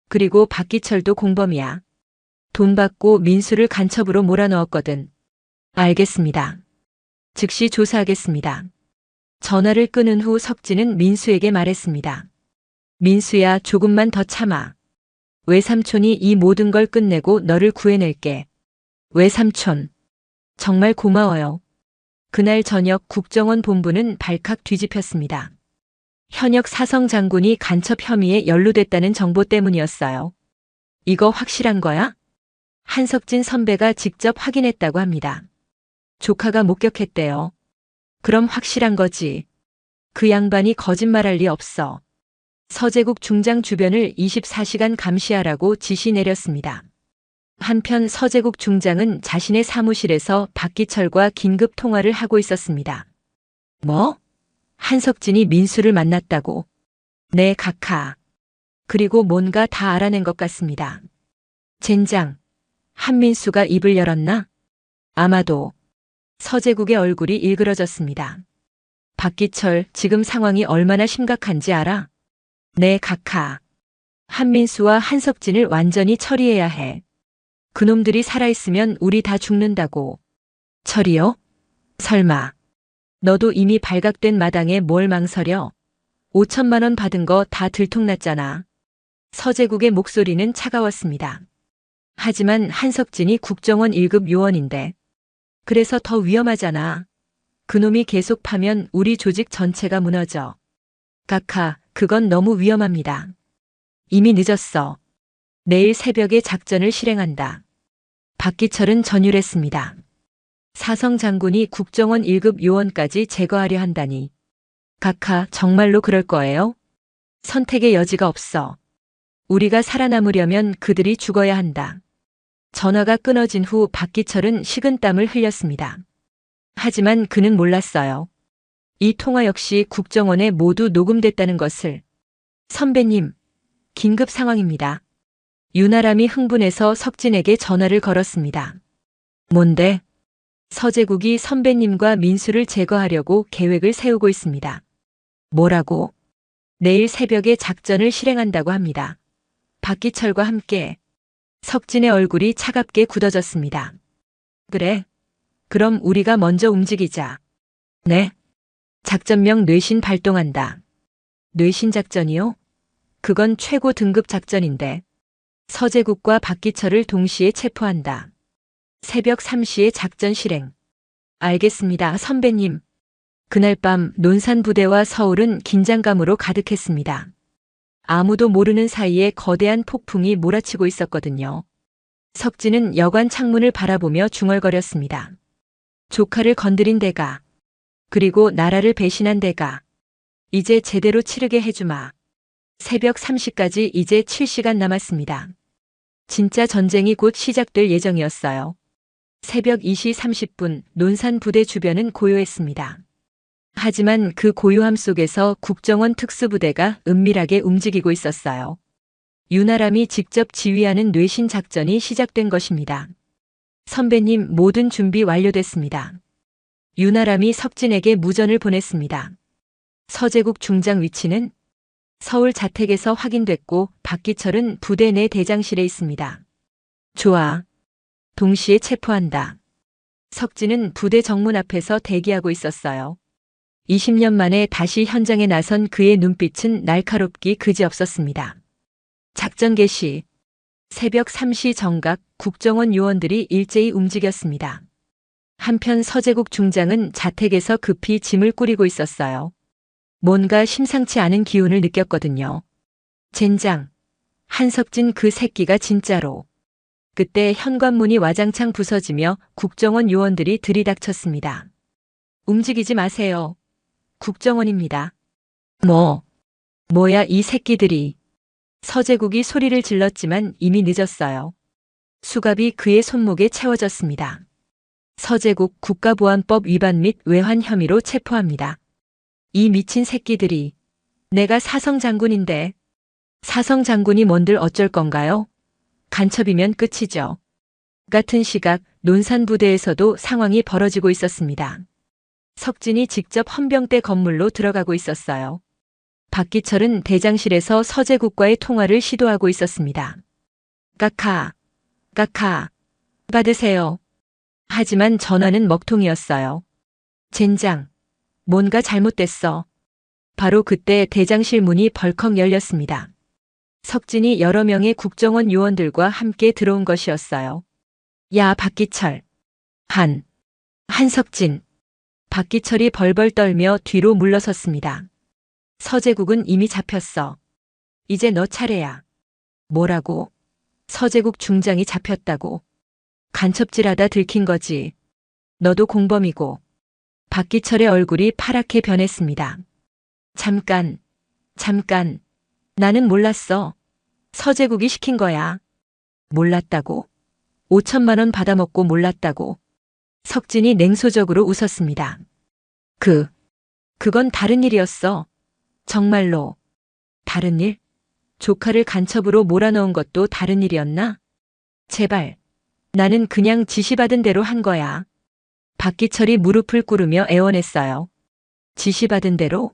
[SPEAKER 2] 그리고 박기철도 공범이야. 돈 받고 민수를 간첩으로 몰아넣었거든. 알겠습니다. 즉시 조사하겠습니다. 전화를 끊은 후 석진은 민수에게 말했습니다. 민수야, 조금만 더 참아. 외삼촌이 이 모든 걸 끝내고 너를 구해낼게. 외삼촌. 정말 고마워요. 그날 저녁 국정원 본부는 발칵 뒤집혔습니다. 현역 사성 장군이 간첩 혐의에 연루됐다는 정보 때문이었어요. 이거 확실한 거야? 한석진 선배가 직접 확인했다고 합니다. 조카가 목격했대요. 그럼 확실한 거지. 그 양반이 거짓말할 리 없어. 서재국 중장 주변을 24시간 감시하라고 지시 내렸습니다. 한편 서재국 중장은 자신의 사무실에서 박기철과 긴급 통화를 하고 있었습니다. 뭐? 한석진이 민수를 만났다고. 네, 각하. 그리고 뭔가 다 알아낸 것 같습니다. 젠장. 한민수가 입을 열었나? 아마도. 서재국의 얼굴이 일그러졌습니다. 박기철, 지금 상황이 얼마나 심각한지 알아? 네, 각하. 한민수와 한석진을 완전히 처리해야 해. 그놈들이 살아있으면 우리 다 죽는다고. 처리요? 설마. 너도 이미 발각된 마당에 뭘 망설여? 5천만 원 받은 거 다 들통났잖아. 서재국의 목소리는 차가웠습니다. 하지만 한석진이 국정원 1급 요원인데. 그래서 더 위험하잖아. 그놈이 계속 파면 우리 조직 전체가 무너져. 각하, 그건 너무 위험합니다. 이미 늦었어. 내일 새벽에 작전을 실행한다. 박기철은 전율했습니다. 사성 장군이 국정원 1급 요원까지 제거하려 한다니. 각하, 정말로 그럴 거예요? 선택의 여지가 없어. 우리가 살아남으려면 그들이 죽어야 한다. 전화가 끊어진 후 박기철은 식은땀을 흘렸습니다. 하지만 그는 몰랐어요. 이 통화 역시 국정원에 모두 녹음됐다는 것을. 선배님, 긴급 상황입니다. 윤아람이 흥분해서 석진에게 전화를 걸었습니다. 뭔데? 서재국이 선배님과 민수를 제거하려고 계획을 세우고 있습니다. 뭐라고? 내일 새벽에 작전을 실행한다고 합니다. 박기철과 함께. 석진의 얼굴이 차갑게 굳어졌습니다. 그래. 그럼 우리가 먼저 움직이자. 네. 작전명 뇌신 발동한다. 뇌신 작전이요? 그건 최고 등급 작전인데. 서재국과 박기철을 동시에 체포한다. 새벽 3시에 작전 실행. 알겠습니다, 선배님. 그날 밤 논산 부대와 서울은 긴장감으로 가득했습니다. 아무도 모르는 사이에 거대한 폭풍이 몰아치고 있었거든요. 석진은 여관 창문을 바라보며 중얼거렸습니다. 조카를 건드린 데가, 그리고 나라를 배신한 데가, 이제 제대로 치르게 해주마. 새벽 3시까지 이제 7시간 남았습니다. 진짜 전쟁이 곧 시작될 예정이었어요. 새벽 2시 30분 논산 부대 주변은 고요했습니다. 하지만 그 고요함 속에서 국정원 특수부대가 은밀하게 움직이고 있었어요. 윤아람이 직접 지휘하는 뇌신 작전이 시작된 것입니다. 선배님, 모든 준비 완료됐습니다. 윤아람이 석진에게 무전을 보냈습니다. 서재국 중장 위치는? 서울 자택에서 확인됐고 박기철은 부대 내 대장실에 있습니다. 좋아. 동시에 체포한다. 석진은 부대 정문 앞에서 대기하고 있었어요. 20년 만에 다시 현장에 나선 그의 눈빛은 날카롭기 그지없었습니다. 작전 개시. 새벽 3시 정각 국정원 요원들이 일제히 움직였습니다. 한편 서재국 중장은 자택에서 급히 짐을 꾸리고 있었어요. 뭔가 심상치 않은 기운을 느꼈거든요. 젠장. 한석진 그 새끼가 진짜로. 그때 현관문이 와장창 부서지며 국정원 요원들이 들이닥쳤습니다. 움직이지 마세요. 국정원입니다. 뭐야 이 새끼들이. 서재국이 소리를 질렀지만 이미 늦었어요. 수갑이 그의 손목에 채워졌습니다. 서재국 국가보안법 위반 및 외환 혐의로 체포합니다. 이 미친 새끼들이. 내가 사성 장군인데. 사성 장군이 뭔들 어쩔 건가요? 간첩이면 끝이죠. 같은 시각 논산부대에서도 상황이 벌어지고 있었습니다. 석진이 직접 헌병대 건물로 들어가고 있었어요. 박기철은 대장실에서 서재국과의 통화를 시도하고 있었습니다. 까카, 받으세요. 하지만 전화는 먹통이었어요. 젠장, 뭔가 잘못됐어. 바로 그때 대장실 문이 벌컥 열렸습니다. 석진이 여러 명의 국정원 요원들과 함께 들어온 것이었어요. 야, 박기철. 한석진. 박기철이 벌벌 떨며 뒤로 물러섰습니다. 서재국은 이미 잡혔어. 이제 너 차례야. 뭐라고? 서재국 중장이 잡혔다고. 간첩질하다 들킨 거지. 너도 공범이고. 박기철의 얼굴이 파랗게 변했습니다. 잠깐. 나는 몰랐어. 서재국이 시킨 거야. 몰랐다고? 5천만 원 받아먹고 몰랐다고. 석진이 냉소적으로 웃었습니다. 그건 다른 일이었어. 정말로. 다른 일? 조카를 간첩으로 몰아넣은 것도 다른 일이었나? 제발. 나는 그냥 지시받은 대로 한 거야. 박기철이 무릎을 꿇으며 애원했어요. 지시받은 대로?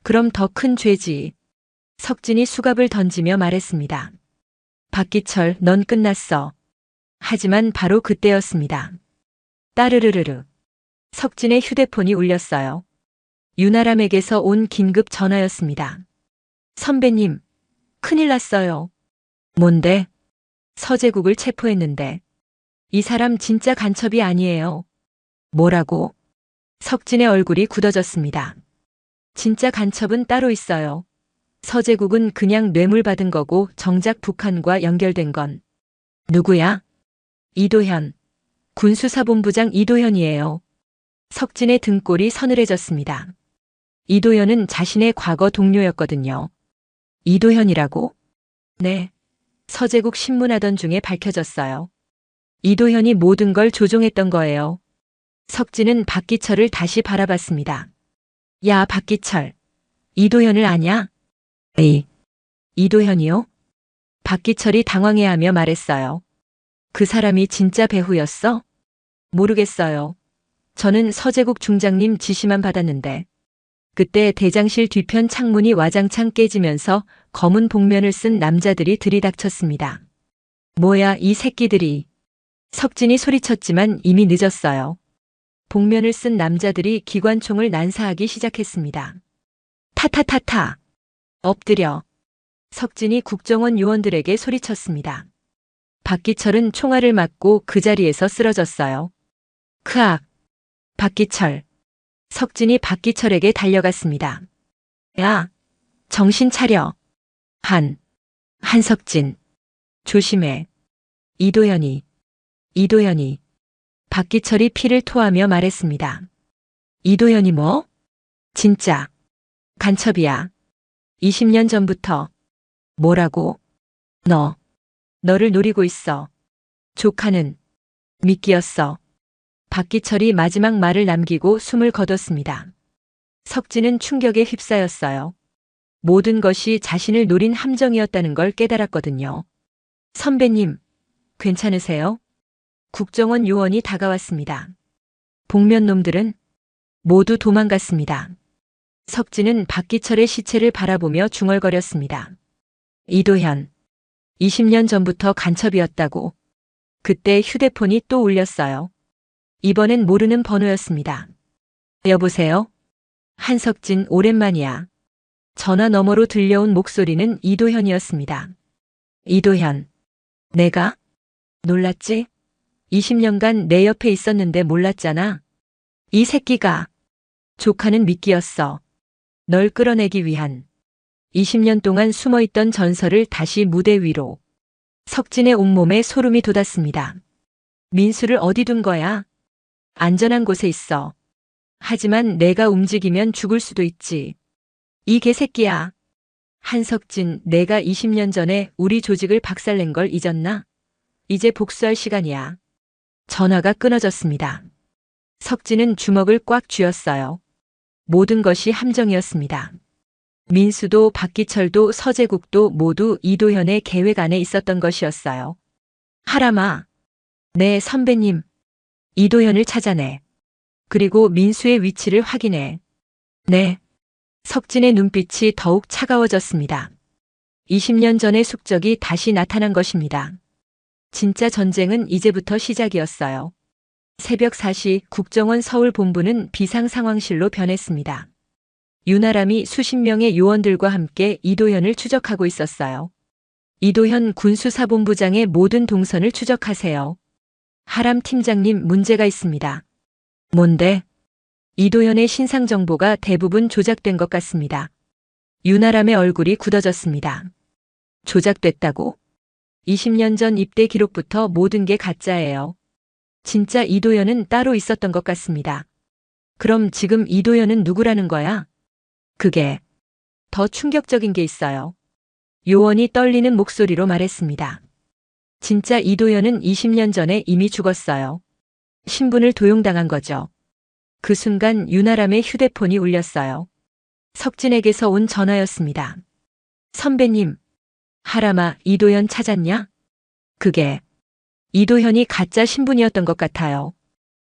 [SPEAKER 2] 그럼 더 큰 죄지. 석진이 수갑을 던지며 말했습니다. 박기철, 넌 끝났어. 하지만 바로 그때였습니다. 따르르르르. 석진의 휴대폰이 울렸어요. 윤아람에게서 온 긴급 전화였습니다. 선배님, 큰일 났어요. 뭔데? 서재국을 체포했는데. 이 사람 진짜 간첩이 아니에요. 뭐라고? 석진의 얼굴이 굳어졌습니다. 진짜 간첩은 따로 있어요. 서재국은 그냥 뇌물 받은 거고 정작 북한과 연결된 건. 누구야? 이도현. 군수사본부장 이도현이에요. 석진의 등골이 서늘해졌습니다. 이도현은 자신의 과거 동료였거든요. 이도현이라고? 네. 서재국 신문하던 중에 밝혀졌어요. 이도현이 모든 걸 조종했던 거예요. 석진은 박기철을 다시 바라봤습니다. 야, 박기철. 이도현을 아냐? 에이. 이도현이요? 박기철이 당황해하며 말했어요. 그 사람이 진짜 배후였어? 모르겠어요. 저는 서재국 중장님 지시만 받았는데. 그때 대장실 뒤편 창문이 와장창 깨지면서 검은 복면을 쓴 남자들이 들이닥쳤습니다. 뭐야 이 새끼들이. 석진이 소리쳤지만 이미 늦었어요. 복면을 쓴 남자들이 기관총을 난사하기 시작했습니다. 타타타타. 엎드려. 석진이 국정원 요원들에게 소리쳤습니다. 박기철은 총알을 맞고 그 자리에서 쓰러졌어요. 크악. 박기철. 석진이 박기철에게 달려갔습니다. 야, 정신 차려. 한석진. 조심해. 이도현이. 박기철이 피를 토하며 말했습니다. 이도현이 뭐? 진짜. 간첩이야. 20년 전부터. 뭐라고? 너를 노리고 있어. 조카는 미끼였어. 박기철이 마지막 말을 남기고 숨을 거뒀습니다. 석진은 충격에 휩싸였어요. 모든 것이 자신을 노린 함정이었다는 걸 깨달았거든요. 선배님, 괜찮으세요? 국정원 요원이 다가왔습니다. 복면놈들은 모두 도망갔습니다. 석진은 박기철의 시체를 바라보며 중얼거렸습니다. 이도현. 20년 전부터 간첩이었다고. 그때 휴대폰이 또 울렸어요. 이번엔 모르는 번호였습니다. 여보세요? 한석진, 오랜만이야. 전화 너머로 들려온 목소리는 이도현이었습니다. 이도현. 내가? 놀랐지? 20년간 내 옆에 있었는데 몰랐잖아. 이 새끼가. 조카는 미끼였어. 널 끌어내기 위한. 20년 동안 숨어있던 전설을 다시 무대 위로. 석진의 온몸에 소름이 돋았습니다. 민수를 어디 둔 거야? 안전한 곳에 있어. 하지만 내가 움직이면 죽을 수도 있지. 이 개새끼야. 한석진, 내가 20년 전에 우리 조직을 박살낸 걸 잊었나? 이제 복수할 시간이야. 전화가 끊어졌습니다. 석진은 주먹을 꽉 쥐었어요. 모든 것이 함정이었습니다. 민수도 박기철도 서재국도 모두 이도현의 계획 안에 있었던 것이었어요. 하람아. 네, 선배님. 이도현을 찾아내. 그리고 민수의 위치를 확인해. 네. 석진의 눈빛이 더욱 차가워졌습니다. 20년 전의 숙적이 다시 나타난 것입니다. 진짜 전쟁은 이제부터 시작이었어요. 새벽 4시 국정원 서울본부는 비상상황실로 변했습니다. 윤아람이 수십 명의 요원들과 함께 이도현을 추적하고 있었어요. 이도현 군수사본부장의 모든 동선을 추적하세요. 하람 팀장님, 문제가 있습니다. 뭔데? 이도현의 신상 정보가 대부분 조작된 것 같습니다. 윤아람의 얼굴이 굳어졌습니다. 조작됐다고? 20년 전 입대 기록부터 모든 게 가짜예요. 진짜 이도현은 따로 있었던 것 같습니다. 그럼 지금 이도현은 누구라는 거야? 그게 더 충격적인 게 있어요. 요원이 떨리는 목소리로 말했습니다. 진짜 이도현은 20년 전에 이미 죽었어요. 신분을 도용당한 거죠. 그 순간 윤아람의 휴대폰이 울렸어요. 석진에게서 온 전화였습니다. 선배님. 하람아, 이도현 찾았냐? 그게 이도현이 가짜 신분이었던 것 같아요.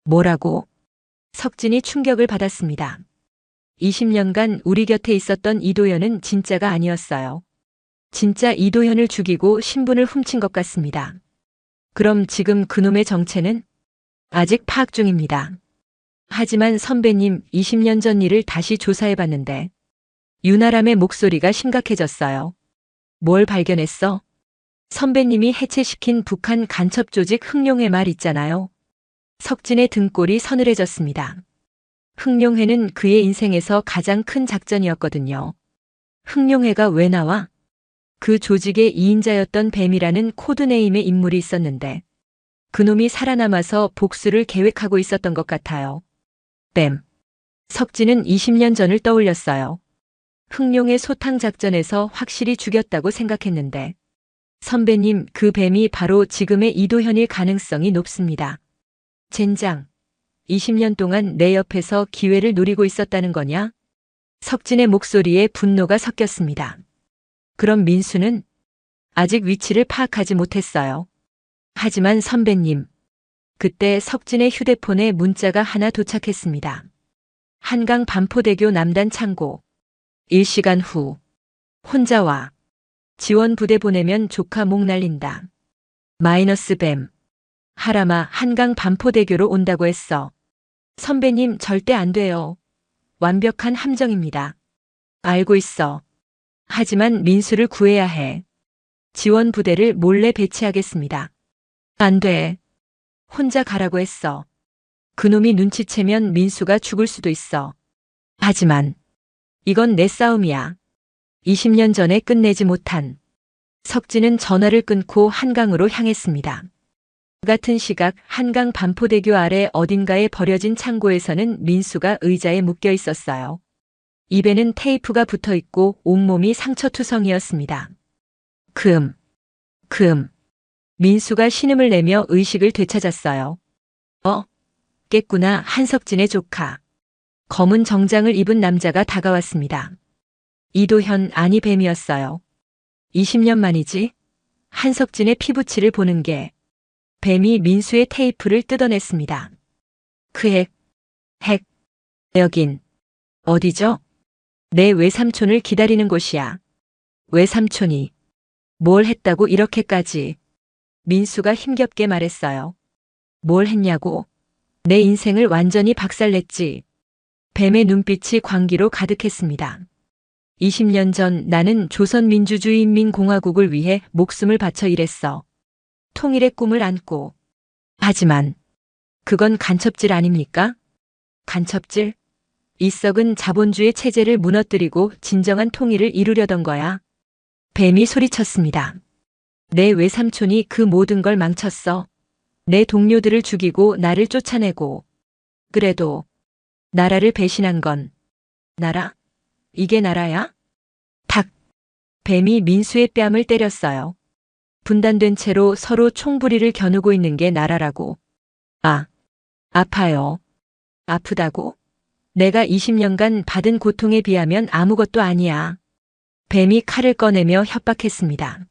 [SPEAKER 2] 뭐라고? 석진이 충격을 받았습니다. 20년간 우리 곁에 있었던 이도현은 진짜가 아니었어요. 진짜 이도현을 죽이고 신분을 훔친 것 같습니다. 그럼 지금 그놈의 정체는? 아직 파악 중입니다. 하지만 선배님, 20년 전 일을 다시 조사해봤는데 윤아람의 목소리가 심각해졌어요. 뭘 발견했어? 선배님이 해체시킨 북한 간첩 조직 흑룡회 말 있잖아요. 석진의 등골이 서늘해졌습니다. 흑룡회는 그의 인생에서 가장 큰 작전이었거든요. 흑룡회가 왜 나와? 그 조직의 2인자였던 뱀이라는 코드네임의 인물이 있었는데 그놈이 살아남아서 복수를 계획하고 있었던 것 같아요. 뱀. 석진은 20년 전을 떠올렸어요. 흑룡의 소탕 작전에서 확실히 죽였다고 생각했는데 선배님, 그 뱀이 바로 지금의 이도현일 가능성이 높습니다. 젠장. 20년 동안 내 옆에서 기회를 노리고 있었다는 거냐? 석진의 목소리에 분노가 섞였습니다. 그럼 민수는? 아직 위치를 파악하지 못했어요. 하지만 선배님. 그때 석진의 휴대폰에 문자가 하나 도착했습니다. 한강 반포대교 남단 창고. 1시간 후. 혼자 와. 지원 부대 보내면 조카 목 날린다. 마이너스 뱀. 하람아, 한강 반포대교로 온다고 했어. 선배님, 절대 안 돼요. 완벽한 함정입니다. 알고 있어. 하지만 민수를 구해야 해. 지원 부대를 몰래 배치하겠습니다. 안 돼. 혼자 가라고 했어. 그놈이 눈치채면 민수가 죽을 수도 있어. 하지만 이건 내 싸움이야. 20년 전에 끝내지 못한. 석진은 전화를 끊고 한강으로 향했습니다. 같은 시각 한강 반포대교 아래 어딘가에 버려진 창고에서는 민수가 의자에 묶여 있었어요. 입에는 테이프가 붙어 있고 온몸이 상처투성이었습니다. 민수가 신음을 내며 의식을 되찾았어요. 깼구나. 한석진의 조카. 검은 정장을 입은 남자가 다가왔습니다. 이도현, 아니 뱀이었어요. 20년 만이지? 한석진의 피부치를 보는 게. 뱀이 민수의 테이프를 뜯어냈습니다. 여긴 어디죠? 내 외삼촌을 기다리는 곳이야. 외삼촌이 뭘 했다고 이렇게까지. 민수가 힘겹게 말했어요. 뭘 했냐고. 내 인생을 완전히 박살냈지. 뱀의 눈빛이 광기로 가득했습니다. 20년 전 나는 조선민주주의인민공화국을 위해 목숨을 바쳐 일했어. 통일의 꿈을 안고. 하지만 그건 간첩질 아닙니까? 간첩질? 이 썩은 자본주의 체제를 무너뜨리고 진정한 통일을 이루려던 거야. 뱀이 소리쳤습니다. 내 외삼촌이 그 모든 걸 망쳤어. 내 동료들을 죽이고 나를 쫓아내고. 그래도 나라를 배신한 건 나라? 이게 나라야? 탁! 뱀이 민수의 뺨을 때렸어요. 분단된 채로 서로 총부리를 겨누고 있는 게 나라라고. 아, 아파요. 아프다고? 내가 20년간 받은 고통에 비하면 아무것도 아니야. 뱀이 칼을 꺼내며 협박했습니다.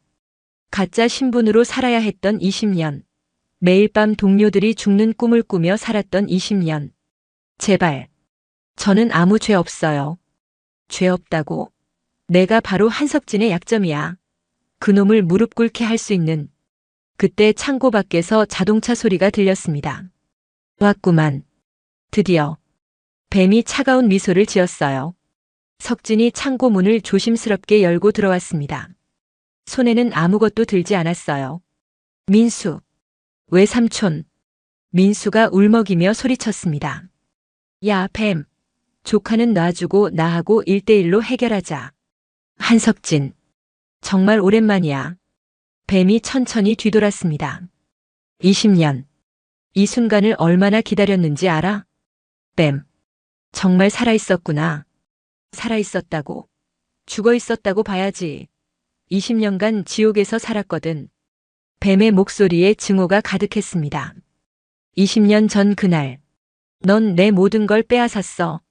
[SPEAKER 2] 가짜 신분으로 살아야 했던 20년. 매일 밤 동료들이 죽는 꿈을 꾸며 살았던 20년. 제발. 저는 아무 죄 없어요. 죄 없다고? 내가 바로 한석진의 약점이야. 그놈을 무릎 꿇게 할 수 있는. 그때 창고 밖에서 자동차 소리가 들렸습니다. 왔구만. 드디어. 뱀이 차가운 미소를 지었어요. 석진이 창고 문을 조심스럽게 열고 들어왔습니다. 손에는 아무것도 들지 않았어요. 민수. 외삼촌. 민수가 울먹이며 소리쳤습니다. 야, 뱀. 조카는 놔주고 나하고 1대1로 해결하자. 한석진. 정말 오랜만이야. 뱀이 천천히 뒤돌았습니다. 20년. 이 순간을 얼마나 기다렸는지 알아? 뱀. 정말 살아있었구나. 살아있었다고. 죽어있었다고 봐야지. 20년간 지옥에서 살았거든. 뱀의 목소리에 증오가 가득했습니다. 20년 전 그날. 넌 내 모든 걸 빼앗았어.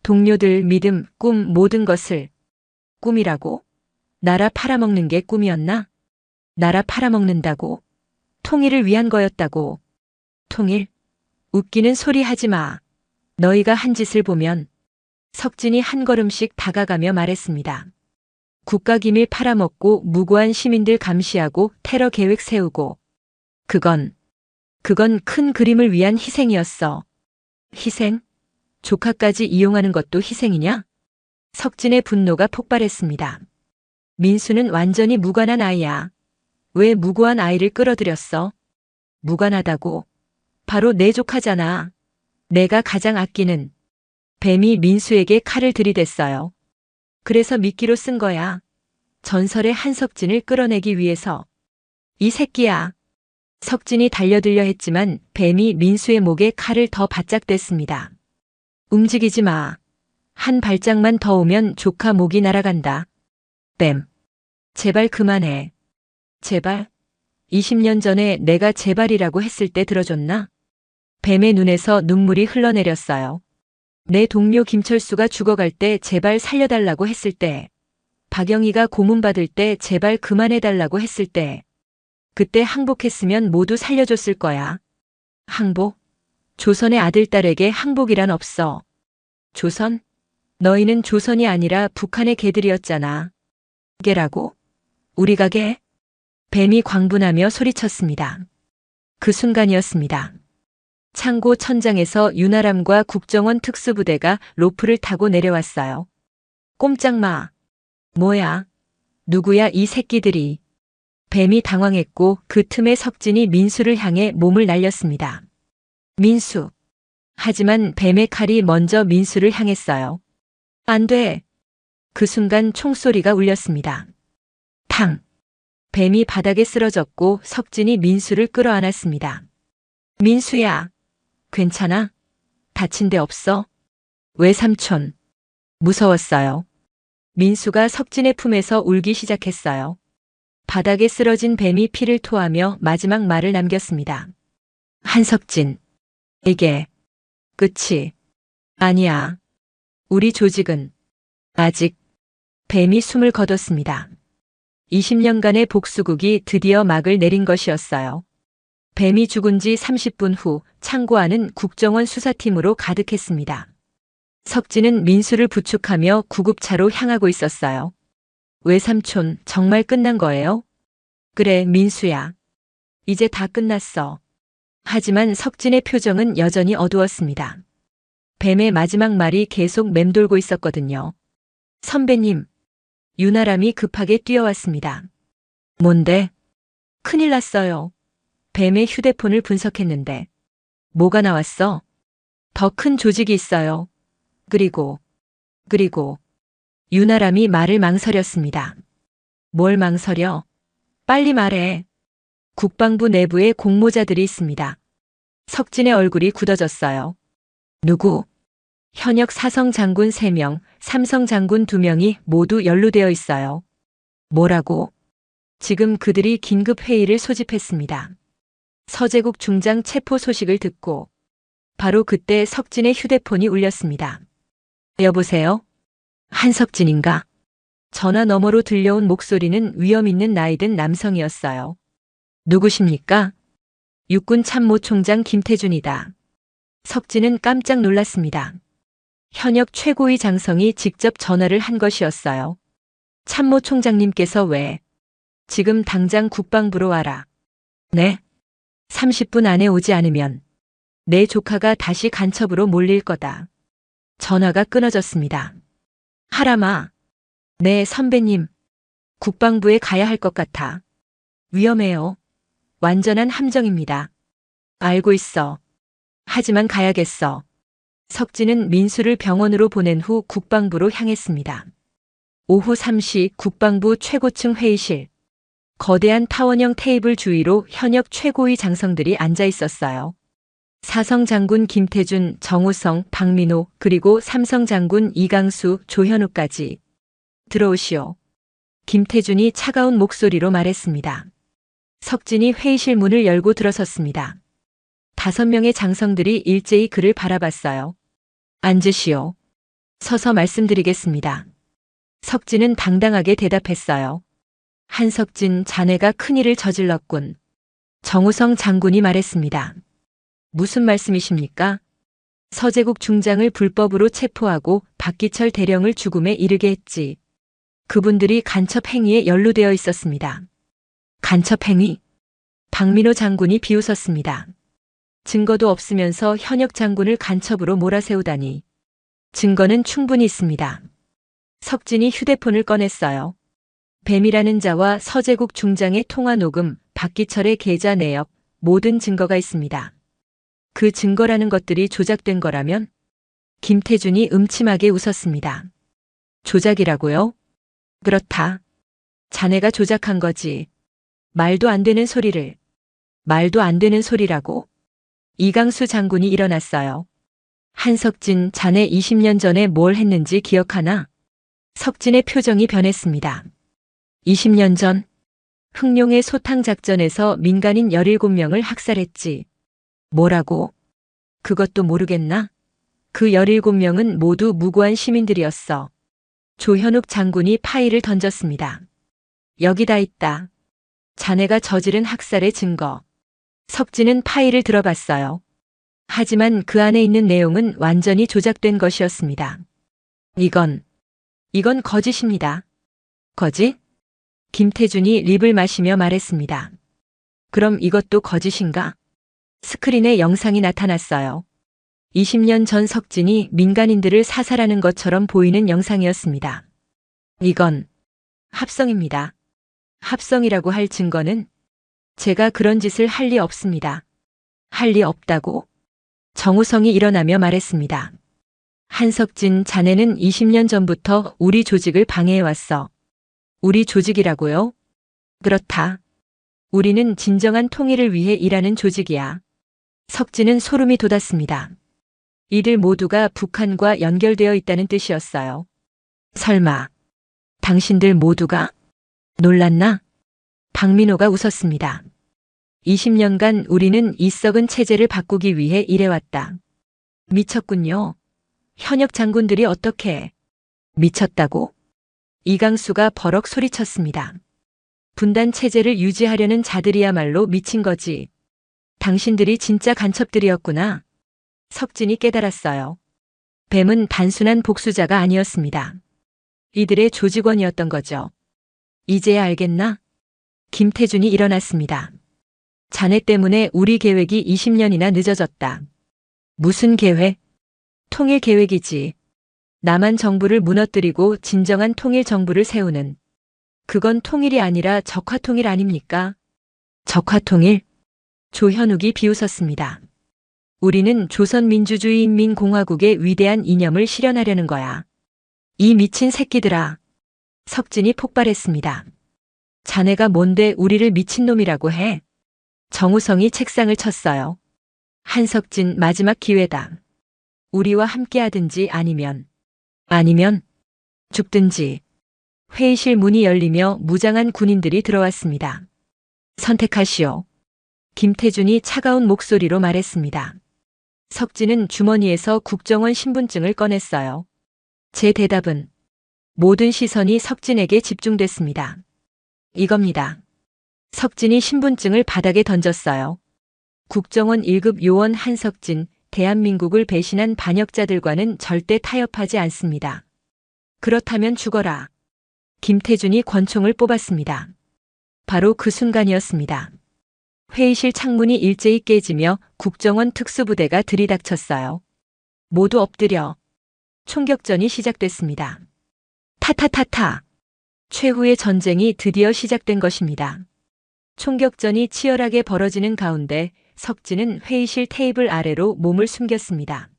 [SPEAKER 2] 동료들, 믿음, 꿈, 모든 것을. 꿈이라고? 나라 팔아먹는 게 꿈이었나? 나라 팔아먹는다고? 통일을 위한 거였다고. 통일? 웃기는 소리 하지 마. 너희가 한 짓을 보면. 석진이 한 걸음씩 다가가며 말했습니다. 국가기밀 팔아먹고 무고한 시민들 감시하고 테러 계획 세우고. 그건 큰 그림을 위한 희생이었어. 희생? 조카까지 이용하는 것도 희생이냐? 석진의 분노가 폭발했습니다. 민수는 완전히 무관한 아이야. 왜 무고한 아이를 끌어들였어? 무관하다고? 바로 내 조카잖아. 내가 가장 아끼는. 뱀이 민수에게 칼을 들이댔어요. 그래서 미끼로 쓴 거야. 전설의 한석진을 끌어내기 위해서. 이 새끼야. 석진이 달려들려 했지만 뱀이 민수의 목에 칼을 더 바짝 댔습니다. 움직이지 마. 한 발짝만 더 오면 조카 목이 날아간다. 뱀. 제발 그만해. 제발. 20년 전에 내가 제발이라고 했을 때 들어줬나? 뱀의 눈에서 눈물이 흘러내렸어요. 내 동료 김철수가 죽어갈 때 제발 살려달라고 했을 때, 박영희가 고문받을 때 제발 그만해달라고 했을 때, 그때 항복했으면 모두 살려줬을 거야. 항복? 조선의 아들딸에게 항복이란 없어. 조선? 너희는 조선이 아니라 북한의 개들이었잖아. 개라고? 우리가 개? 뱀이 광분하며 소리쳤습니다. 그 순간이었습니다. 창고 천장에서 윤아람과 국정원 특수부대가 로프를 타고 내려왔어요. 꼼짝 마. 뭐야? 누구야 이 새끼들이. 뱀이 당황했고 그 틈에 석진이 민수를 향해 몸을 날렸습니다. 민수. 하지만 뱀의 칼이 먼저 민수를 향했어요. 안 돼. 그 순간 총소리가 울렸습니다. 탕. 뱀이 바닥에 쓰러졌고 석진이 민수를 끌어안았습니다. 민수야. 괜찮아? 다친 데 없어? 외삼촌. 무서웠어요. 민수가 석진의 품에서 울기 시작했어요. 바닥에 쓰러진 뱀이 피를 토하며 마지막 말을 남겼습니다. 한석진. 이게 끝이 아니야. 우리 조직은 아직. 뱀이 숨을 거뒀습니다. 20년간의 복수국이 드디어 막을 내린 것이었어요. 뱀이 죽은 지 30분 후 창고 안은 국정원 수사팀으로 가득했습니다. 석진은 민수를 부축하며 구급차로 향하고 있었어요. 외삼촌, 정말 끝난 거예요? 그래, 민수야. 이제 다 끝났어. 하지만 석진의 표정은 여전히 어두웠습니다. 뱀의 마지막 말이 계속 맴돌고 있었거든요. 선배님, 유나람이 급하게 뛰어왔습니다. 뭔데? 큰일 났어요. 뱀의 휴대폰을 분석했는데. 뭐가 나왔어? 더 큰 조직이 있어요. 그리고 유나람이 말을 망설였습니다. 뭘 망설여? 빨리 말해. 국방부 내부에 공모자들이 있습니다. 석진의 얼굴이 굳어졌어요. 누구? 현역 사성 장군 3명, 삼성 장군 2명이 모두 연루되어 있어요. 뭐라고? 지금 그들이 긴급 회의를 소집했습니다. 서재국 중장 체포 소식을 듣고 바로 그때 석진의 휴대폰이 울렸습니다. 여보세요? 한석진인가? 전화 너머로 들려온 목소리는 위험 있는 나이든 남성이었어요. 누구십니까? 육군 참모총장 김태준이다. 석진은 깜짝 놀랐습니다. 현역 최고위 장성이 직접 전화를 한 것이었어요. 참모총장님께서 왜? 지금 당장 국방부로 와라. 네? 30분 안에 오지 않으면 내 조카가 다시 간첩으로 몰릴 거다. 전화가 끊어졌습니다. 하람아. 네, 선배님. 국방부에 가야 할 것 같아. 위험해요. 완전한 함정입니다. 알고 있어. 하지만 가야겠어. 석진은 민수를 병원으로 보낸 후 국방부로 향했습니다. 오후 3시 국방부 최고층 회의실. 거대한 타원형 테이블 주위로 현역 최고위 장성들이 앉아 있었어요. 사성 장군 김태준, 정우성, 박민호, 그리고 삼성 장군 이강수, 조현우까지. 들어오시오. 김태준이 차가운 목소리로 말했습니다. 석진이 회의실 문을 열고 들어섰습니다. 5명의 장성들이 일제히 그를 바라봤어요. 앉으시오. 서서 말씀드리겠습니다. 석진은 당당하게 대답했어요. 한석진, 자네가 큰일을 저질렀군. 정우성 장군이 말했습니다. 무슨 말씀이십니까? 서재국 중장을 불법으로 체포하고 박기철 대령을 죽음에 이르게 했지. 그분들이 간첩 행위에 연루되어 있었습니다. 간첩 행위? 박민호 장군이 비웃었습니다. 증거도 없으면서 현역 장군을 간첩으로 몰아세우다니. 증거는 충분히 있습니다. 석진이 휴대폰을 꺼냈어요. 뱀이라는 자와 서재국 중장의 통화 녹음, 박기철의 계좌 내역, 모든 증거가 있습니다. 그 증거라는 것들이 조작된 거라면? 김태준이 음침하게 웃었습니다. 조작이라고요? 그렇다. 자네가 조작한 거지. 말도 안 되는 소리를. 말도 안 되는 소리라고. 이강수 장군이 일어났어요. 한석진, 자네 20년 전에 뭘 했는지 기억하나? 석진의 표정이 변했습니다. 20년 전, 흑룡의 소탕 작전에서 민간인 17명을 학살했지. 뭐라고? 그것도 모르겠나? 그 17명은 모두 무고한 시민들이었어. 조현욱 장군이 파일을 던졌습니다. 여기다 있다. 자네가 저지른 학살의 증거. 석진은 파일을 들어봤어요. 하지만 그 안에 있는 내용은 완전히 조작된 것이었습니다. 이건 거짓입니다. 거짓? 김태준이 립을 마시며 말했습니다. 그럼 이것도 거짓인가? 스크린에 영상이 나타났어요. 20년 전 석진이 민간인들을 사살하는 것처럼 보이는 영상이었습니다. 이건 합성입니다. 합성이라고 할 증거는? 제가 그런 짓을 할 리 없습니다. 할 리 없다고? 정우성이 일어나며 말했습니다. 한석진, 자네는 20년 전부터 우리 조직을 방해해왔어. 우리 조직이라고요? 그렇다. 우리는 진정한 통일을 위해 일하는 조직이야. 석진은 소름이 돋았습니다. 이들 모두가 북한과 연결되어 있다는 뜻이었어요. 설마, 당신들 모두가 놀랐나? 박민호가 웃었습니다. 20년간 우리는 이 썩은 체제를 바꾸기 위해 일해왔다. 미쳤군요. 현역 장군들이 어떻게 미쳤다고? 이강수가 버럭 소리쳤습니다. 분단 체제를 유지하려는 자들이야말로 미친 거지. 당신들이 진짜 간첩들이었구나. 석진이 깨달았어요. 뱀은 단순한 복수자가 아니었습니다. 이들의 조직원이었던 거죠. 이제야 알겠나? 김태준이 일어났습니다. 자네 때문에 우리 계획이 20년이나 늦어졌다. 무슨 계획? 통일 계획이지. 남한 정부를 무너뜨리고 진정한 통일 정부를 세우는. 그건 통일이 아니라 적화통일 아닙니까? 적화통일? 조현욱이 비웃었습니다. 우리는 조선민주주의인민공화국의 위대한 이념을 실현하려는 거야. 이 미친 새끼들아. 석진이 폭발했습니다. 자네가 뭔데 우리를 미친놈이라고 해? 정우성이 책상을 쳤어요. 한석진, 마지막 기회다. 우리와 함께하든지 아니면 죽든지. 회의실 문이 열리며 무장한 군인들이 들어왔습니다. 선택하시오. 김태준이 차가운 목소리로 말했습니다. 석진은 주머니에서 국정원 신분증을 꺼냈어요. 제 대답은 모든 시선이 석진에게 집중됐습니다. 이겁니다. 석진이 신분증을 바닥에 던졌어요. 국정원 1급 요원 한석진, 대한민국을 배신한 반역자들과는 절대 타협하지 않습니다. 그렇다면 죽어라. 김태준이 권총을 뽑았습니다. 바로 그 순간이었습니다. 회의실 창문이 일제히 깨지며 국정원 특수부대가 들이닥쳤어요. 모두 엎드려. 총격전이 시작됐습니다. 타타타타. 최후의 전쟁이 드디어 시작된 것입니다. 총격전이 치열하게 벌어지는 가운데 석진은 회의실 테이블 아래로 몸을 숨겼습니다.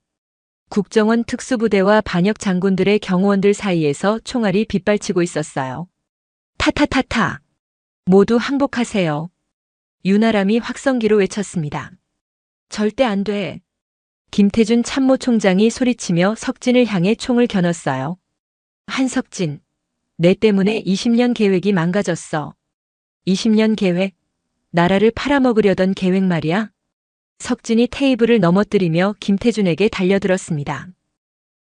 [SPEAKER 2] 국정원 특수부대와 반역 장군들의 경호원들 사이에서 총알이 빗발치고 있었어요. 타타타타. 모두 항복하세요. 윤아람이 확성기로 외쳤습니다. 절대 안 돼. 김태준 참모총장이 소리치며 석진을 향해 총을 겨눴어요. 한석진, 내 때문에 20년 계획이 망가졌어. 20년 계획? 나라를 팔아먹으려던 계획 말이야? 석진이 테이블을 넘어뜨리며 김태준에게 달려들었습니다.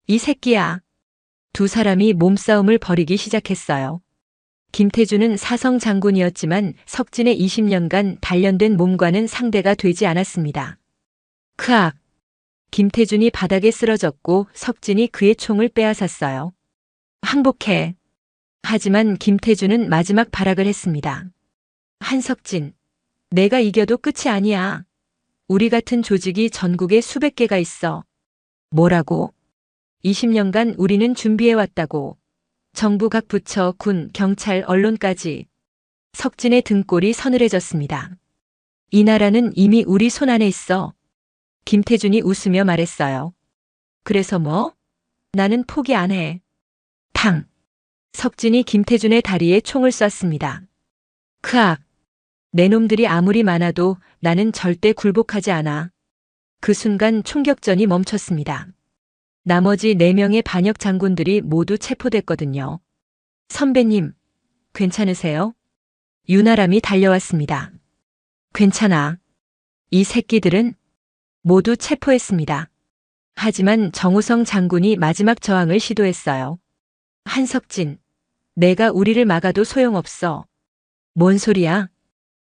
[SPEAKER 2] 이 새끼야. 두 사람이 몸싸움을 벌이기 시작했어요. 김태준은 사성 장군이었지만 석진의 20년간 단련된 몸과는 상대가 되지 않았습니다. 크악. 김태준이 바닥에 쓰러졌고 석진이 그의 총을 빼앗았어요. 항복해. 하지만 김태준은 마지막 발악을 했습니다. 한석진, 내가 이겨도 끝이 아니야. 우리 같은 조직이 전국에 수백 개가 있어. 뭐라고? 20년간 우리는 준비해왔다고. 정부 각 부처, 군, 경찰, 언론까지. 석진의 등골이 서늘해졌습니다. 이 나라는 이미 우리 손 안에 있어. 김태준이 웃으며 말했어요. 그래서 뭐? 나는 포기 안 해. 탕. 석진이 김태준의 다리에 총을 쐈습니다. 크악. 내 놈들이 아무리 많아도 나는 절대 굴복하지 않아. 그 순간 총격전이 멈췄습니다. 나머지 4명의 반역 장군들이 모두 체포됐거든요. 선배님, 괜찮으세요? 윤아람이 달려왔습니다. 괜찮아. 이 새끼들은 모두 체포했습니다. 하지만 정우성 장군이 마지막 저항을 시도했어요. 한석진, 내가 우리를 막아도 소용없어. 뭔 소리야?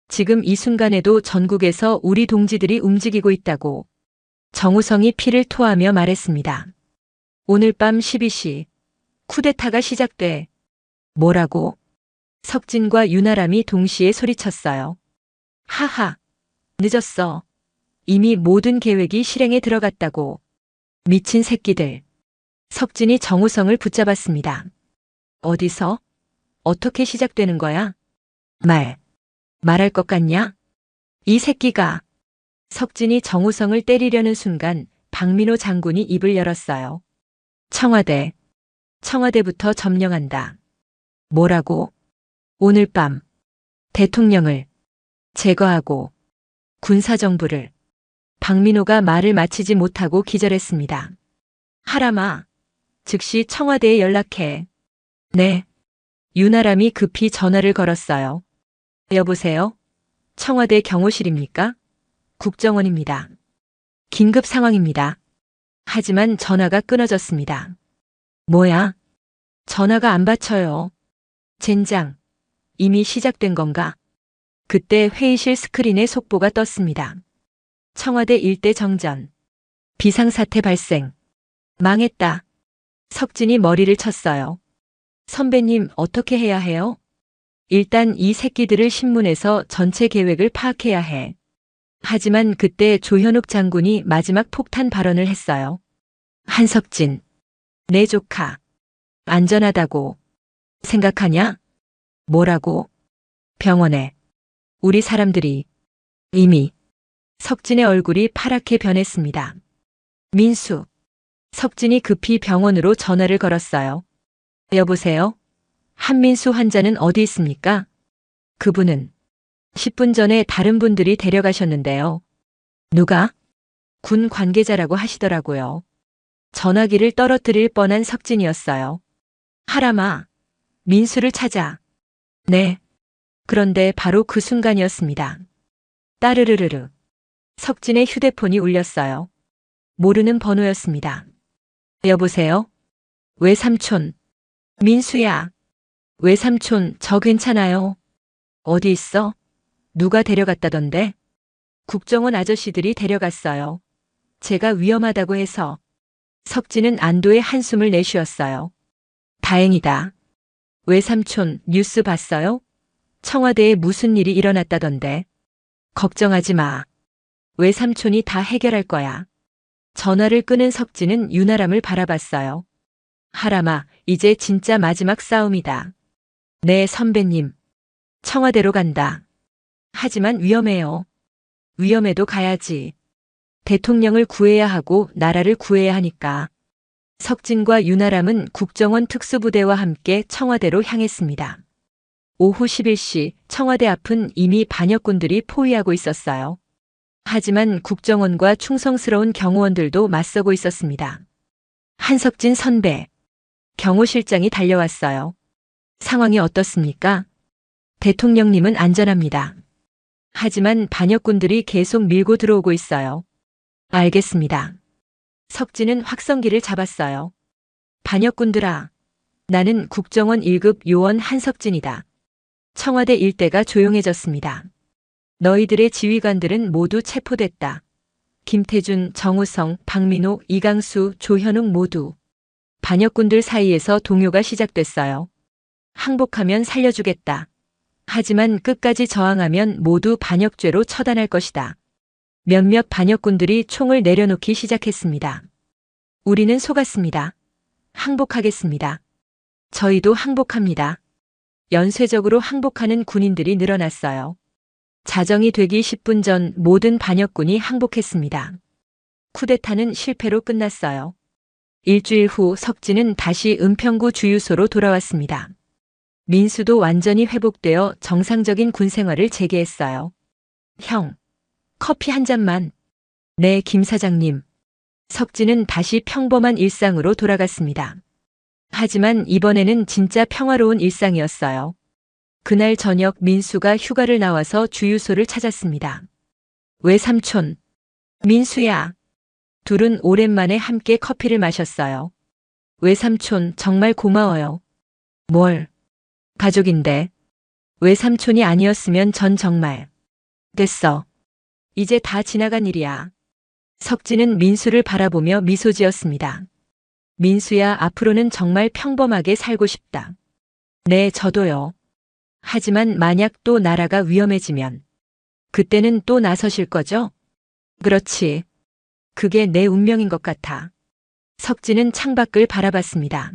[SPEAKER 2] 지금 이 순간에도 전국에서 우리 동지들이 움직이고 있다고. 정우성이 피를 토하며 말했습니다. 오늘 밤 12시 쿠데타가 시작돼. 뭐라고? 석진과 윤아람이 동시에 소리쳤어요. 하하, 늦었어. 이미 모든 계획이 실행에 들어갔다고. 미친 새끼들. 석진이 정우성을 붙잡았습니다. 어디서? 어떻게 시작되는 거야? 말할 것 같냐? 이 새끼가. 석진이 정우성을 때리려는 순간 박민호 장군이 입을 열었어요. 청와대부터 점령한다. 뭐라고? 오늘 밤 대통령을 제거하고 군사정부를. 박민호가 말을 마치지 못하고 기절했습니다. 하람아, 즉시 청와대에 연락해. 네. 윤아람이 급히 전화를 걸었어요. 여보세요? 청와대 경호실입니까? 국정원입니다. 긴급 상황입니다. 하지만 전화가 끊어졌습니다. 뭐야? 전화가 안 받쳐요. 젠장, 이미 시작된 건가? 그때 회의실 스크린에 속보가 떴습니다. 청와대 일대 정전. 비상사태 발생. 망했다. 석진이 머리를 쳤어요. 선배님, 어떻게 해야 해요? 일단 이 새끼들을 신문에서 전체 계획을 파악해야 해. 하지만 그때 조현욱 장군이 마지막 폭탄 발언을 했어요. 한석진, 내 조카, 안전하다고 생각하냐? 뭐라고? 병원에. 우리 사람들이 이미. 석진의 얼굴이 파랗게 변했습니다. 민수. 석진이 급히 병원으로 전화를 걸었어요. 여보세요? 한민수 환자는 어디 있습니까? 그분은 10분 전에 다른 분들이 데려가셨는데요. 누가? 군 관계자라고 하시더라고요. 전화기를 떨어뜨릴 뻔한 석진이었어요. 하람아, 민수를 찾아. 네. 그런데 바로 그 순간이었습니다. 따르르르르. 석진의 휴대폰이 울렸어요. 모르는 번호였습니다. 여보세요? 외삼촌. 민수야. 외삼촌, 저 괜찮아요. 어디 있어? 누가 데려갔다던데? 국정원 아저씨들이 데려갔어요. 제가 위험하다고 해서. 석진은 안도의 한숨을 내쉬었어요. 다행이다. 외삼촌, 뉴스 봤어요? 청와대에 무슨 일이 일어났다던데. 걱정하지 마. 외삼촌이 다 해결할 거야. 전화를 끊은 석진은 윤아람을 바라봤어요. 하람아, 이제 진짜 마지막 싸움이다. 네, 선배님. 청와대로 간다. 하지만 위험해요. 위험해도 가야지. 대통령을 구해야 하고 나라를 구해야 하니까. 석진과 윤아람은 국정원 특수부대와 함께 청와대로 향했습니다. 오후 11시 청와대 앞은 이미 반역군들이 포위하고 있었어요. 하지만 국정원과 충성스러운 경호원들도 맞서고 있었습니다. 한석진 선배. 경호실장이 달려왔어요. 상황이 어떻습니까? 대통령님은 안전합니다. 하지만 반역군들이 계속 밀고 들어오고 있어요. 알겠습니다. 석진은 확성기를 잡았어요. 반역군들아. 나는 국정원 1급 요원 한석진이다. 청와대 일대가 조용해졌습니다. 너희들의 지휘관들은 모두 체포됐다. 김태준, 정우성, 박민호, 이강수, 조현욱 모두. 반역군들 사이에서 동요가 시작됐어요. 항복하면 살려주겠다. 하지만 끝까지 저항하면 모두 반역죄로 처단할 것이다. 몇몇 반역군들이 총을 내려놓기 시작했습니다. 우리는 속았습니다. 항복하겠습니다. 저희도 항복합니다. 연쇄적으로 항복하는 군인들이 늘어났어요. 자정이 되기 10분 전 모든 반역군이 항복했습니다. 쿠데타는 실패로 끝났어요. 일주일 후 석진은 다시 은평구 주유소로 돌아왔습니다. 민수도 완전히 회복되어 정상적인 군 생활을 재개했어요. 형, 커피 한 잔만. 네, 김 사장님. 석진은 다시 평범한 일상으로 돌아갔습니다. 하지만 이번에는 진짜 평화로운 일상이었어요. 그날 저녁 민수가 휴가를 나와서 주유소를 찾았습니다. 외삼촌. 민수야. 둘은 오랜만에 함께 커피를 마셨어요. 외삼촌, 정말 고마워요. 뭘? 가족인데. 외삼촌이 아니었으면 전 정말. 됐어. 이제 다 지나간 일이야. 석진은 민수를 바라보며 미소 지었습니다. 민수야, 앞으로는 정말 평범하게 살고 싶다. 네, 저도요. 하지만 만약 또 나라가 위험해지면 그때는 또 나서실 거죠? 그렇지. 그게 내 운명인 것 같아. 석진은 창밖을 바라봤습니다.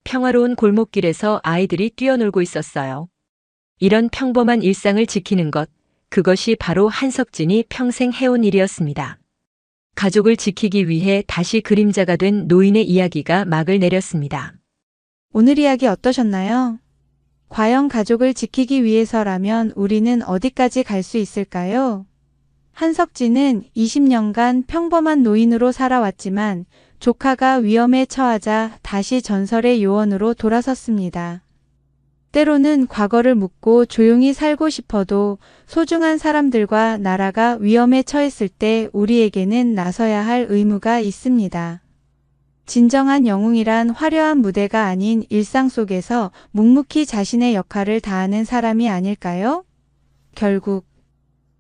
[SPEAKER 2] 평화로운 골목길에서 아이들이 뛰어놀고 있었어요. 이런 평범한 일상을 지키는 것, 그것이 바로 한석진이 평생 해온 일이었습니다. 가족을 지키기 위해 다시 그림자가 된 노인의 이야기가 막을 내렸습니다.
[SPEAKER 3] 오늘 이야기 어떠셨나요? 과연 가족을 지키기 위해서라면 우리는 어디까지 갈 수 있을까요? 한석진은 20년간 평범한 노인으로 살아왔지만 조카가 위험에 처하자 다시 전설의 요원으로 돌아섰습니다. 때로는 과거를 묻고 조용히 살고 싶어도 소중한 사람들과 나라가 위험에 처했을 때 우리에게는 나서야 할 의무가 있습니다. 진정한 영웅이란 화려한 무대가 아닌 일상 속에서 묵묵히 자신의 역할을 다하는 사람이 아닐까요? 결국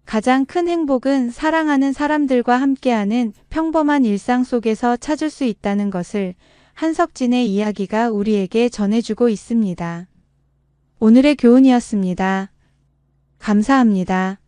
[SPEAKER 3] 가장 큰 행복은 사랑하는 사람들과 함께하는 평범한 일상 속에서 찾을 수 있다는 것을 한석진의 이야기가 우리에게 전해주고 있습니다. 오늘의 교훈이었습니다. 감사합니다.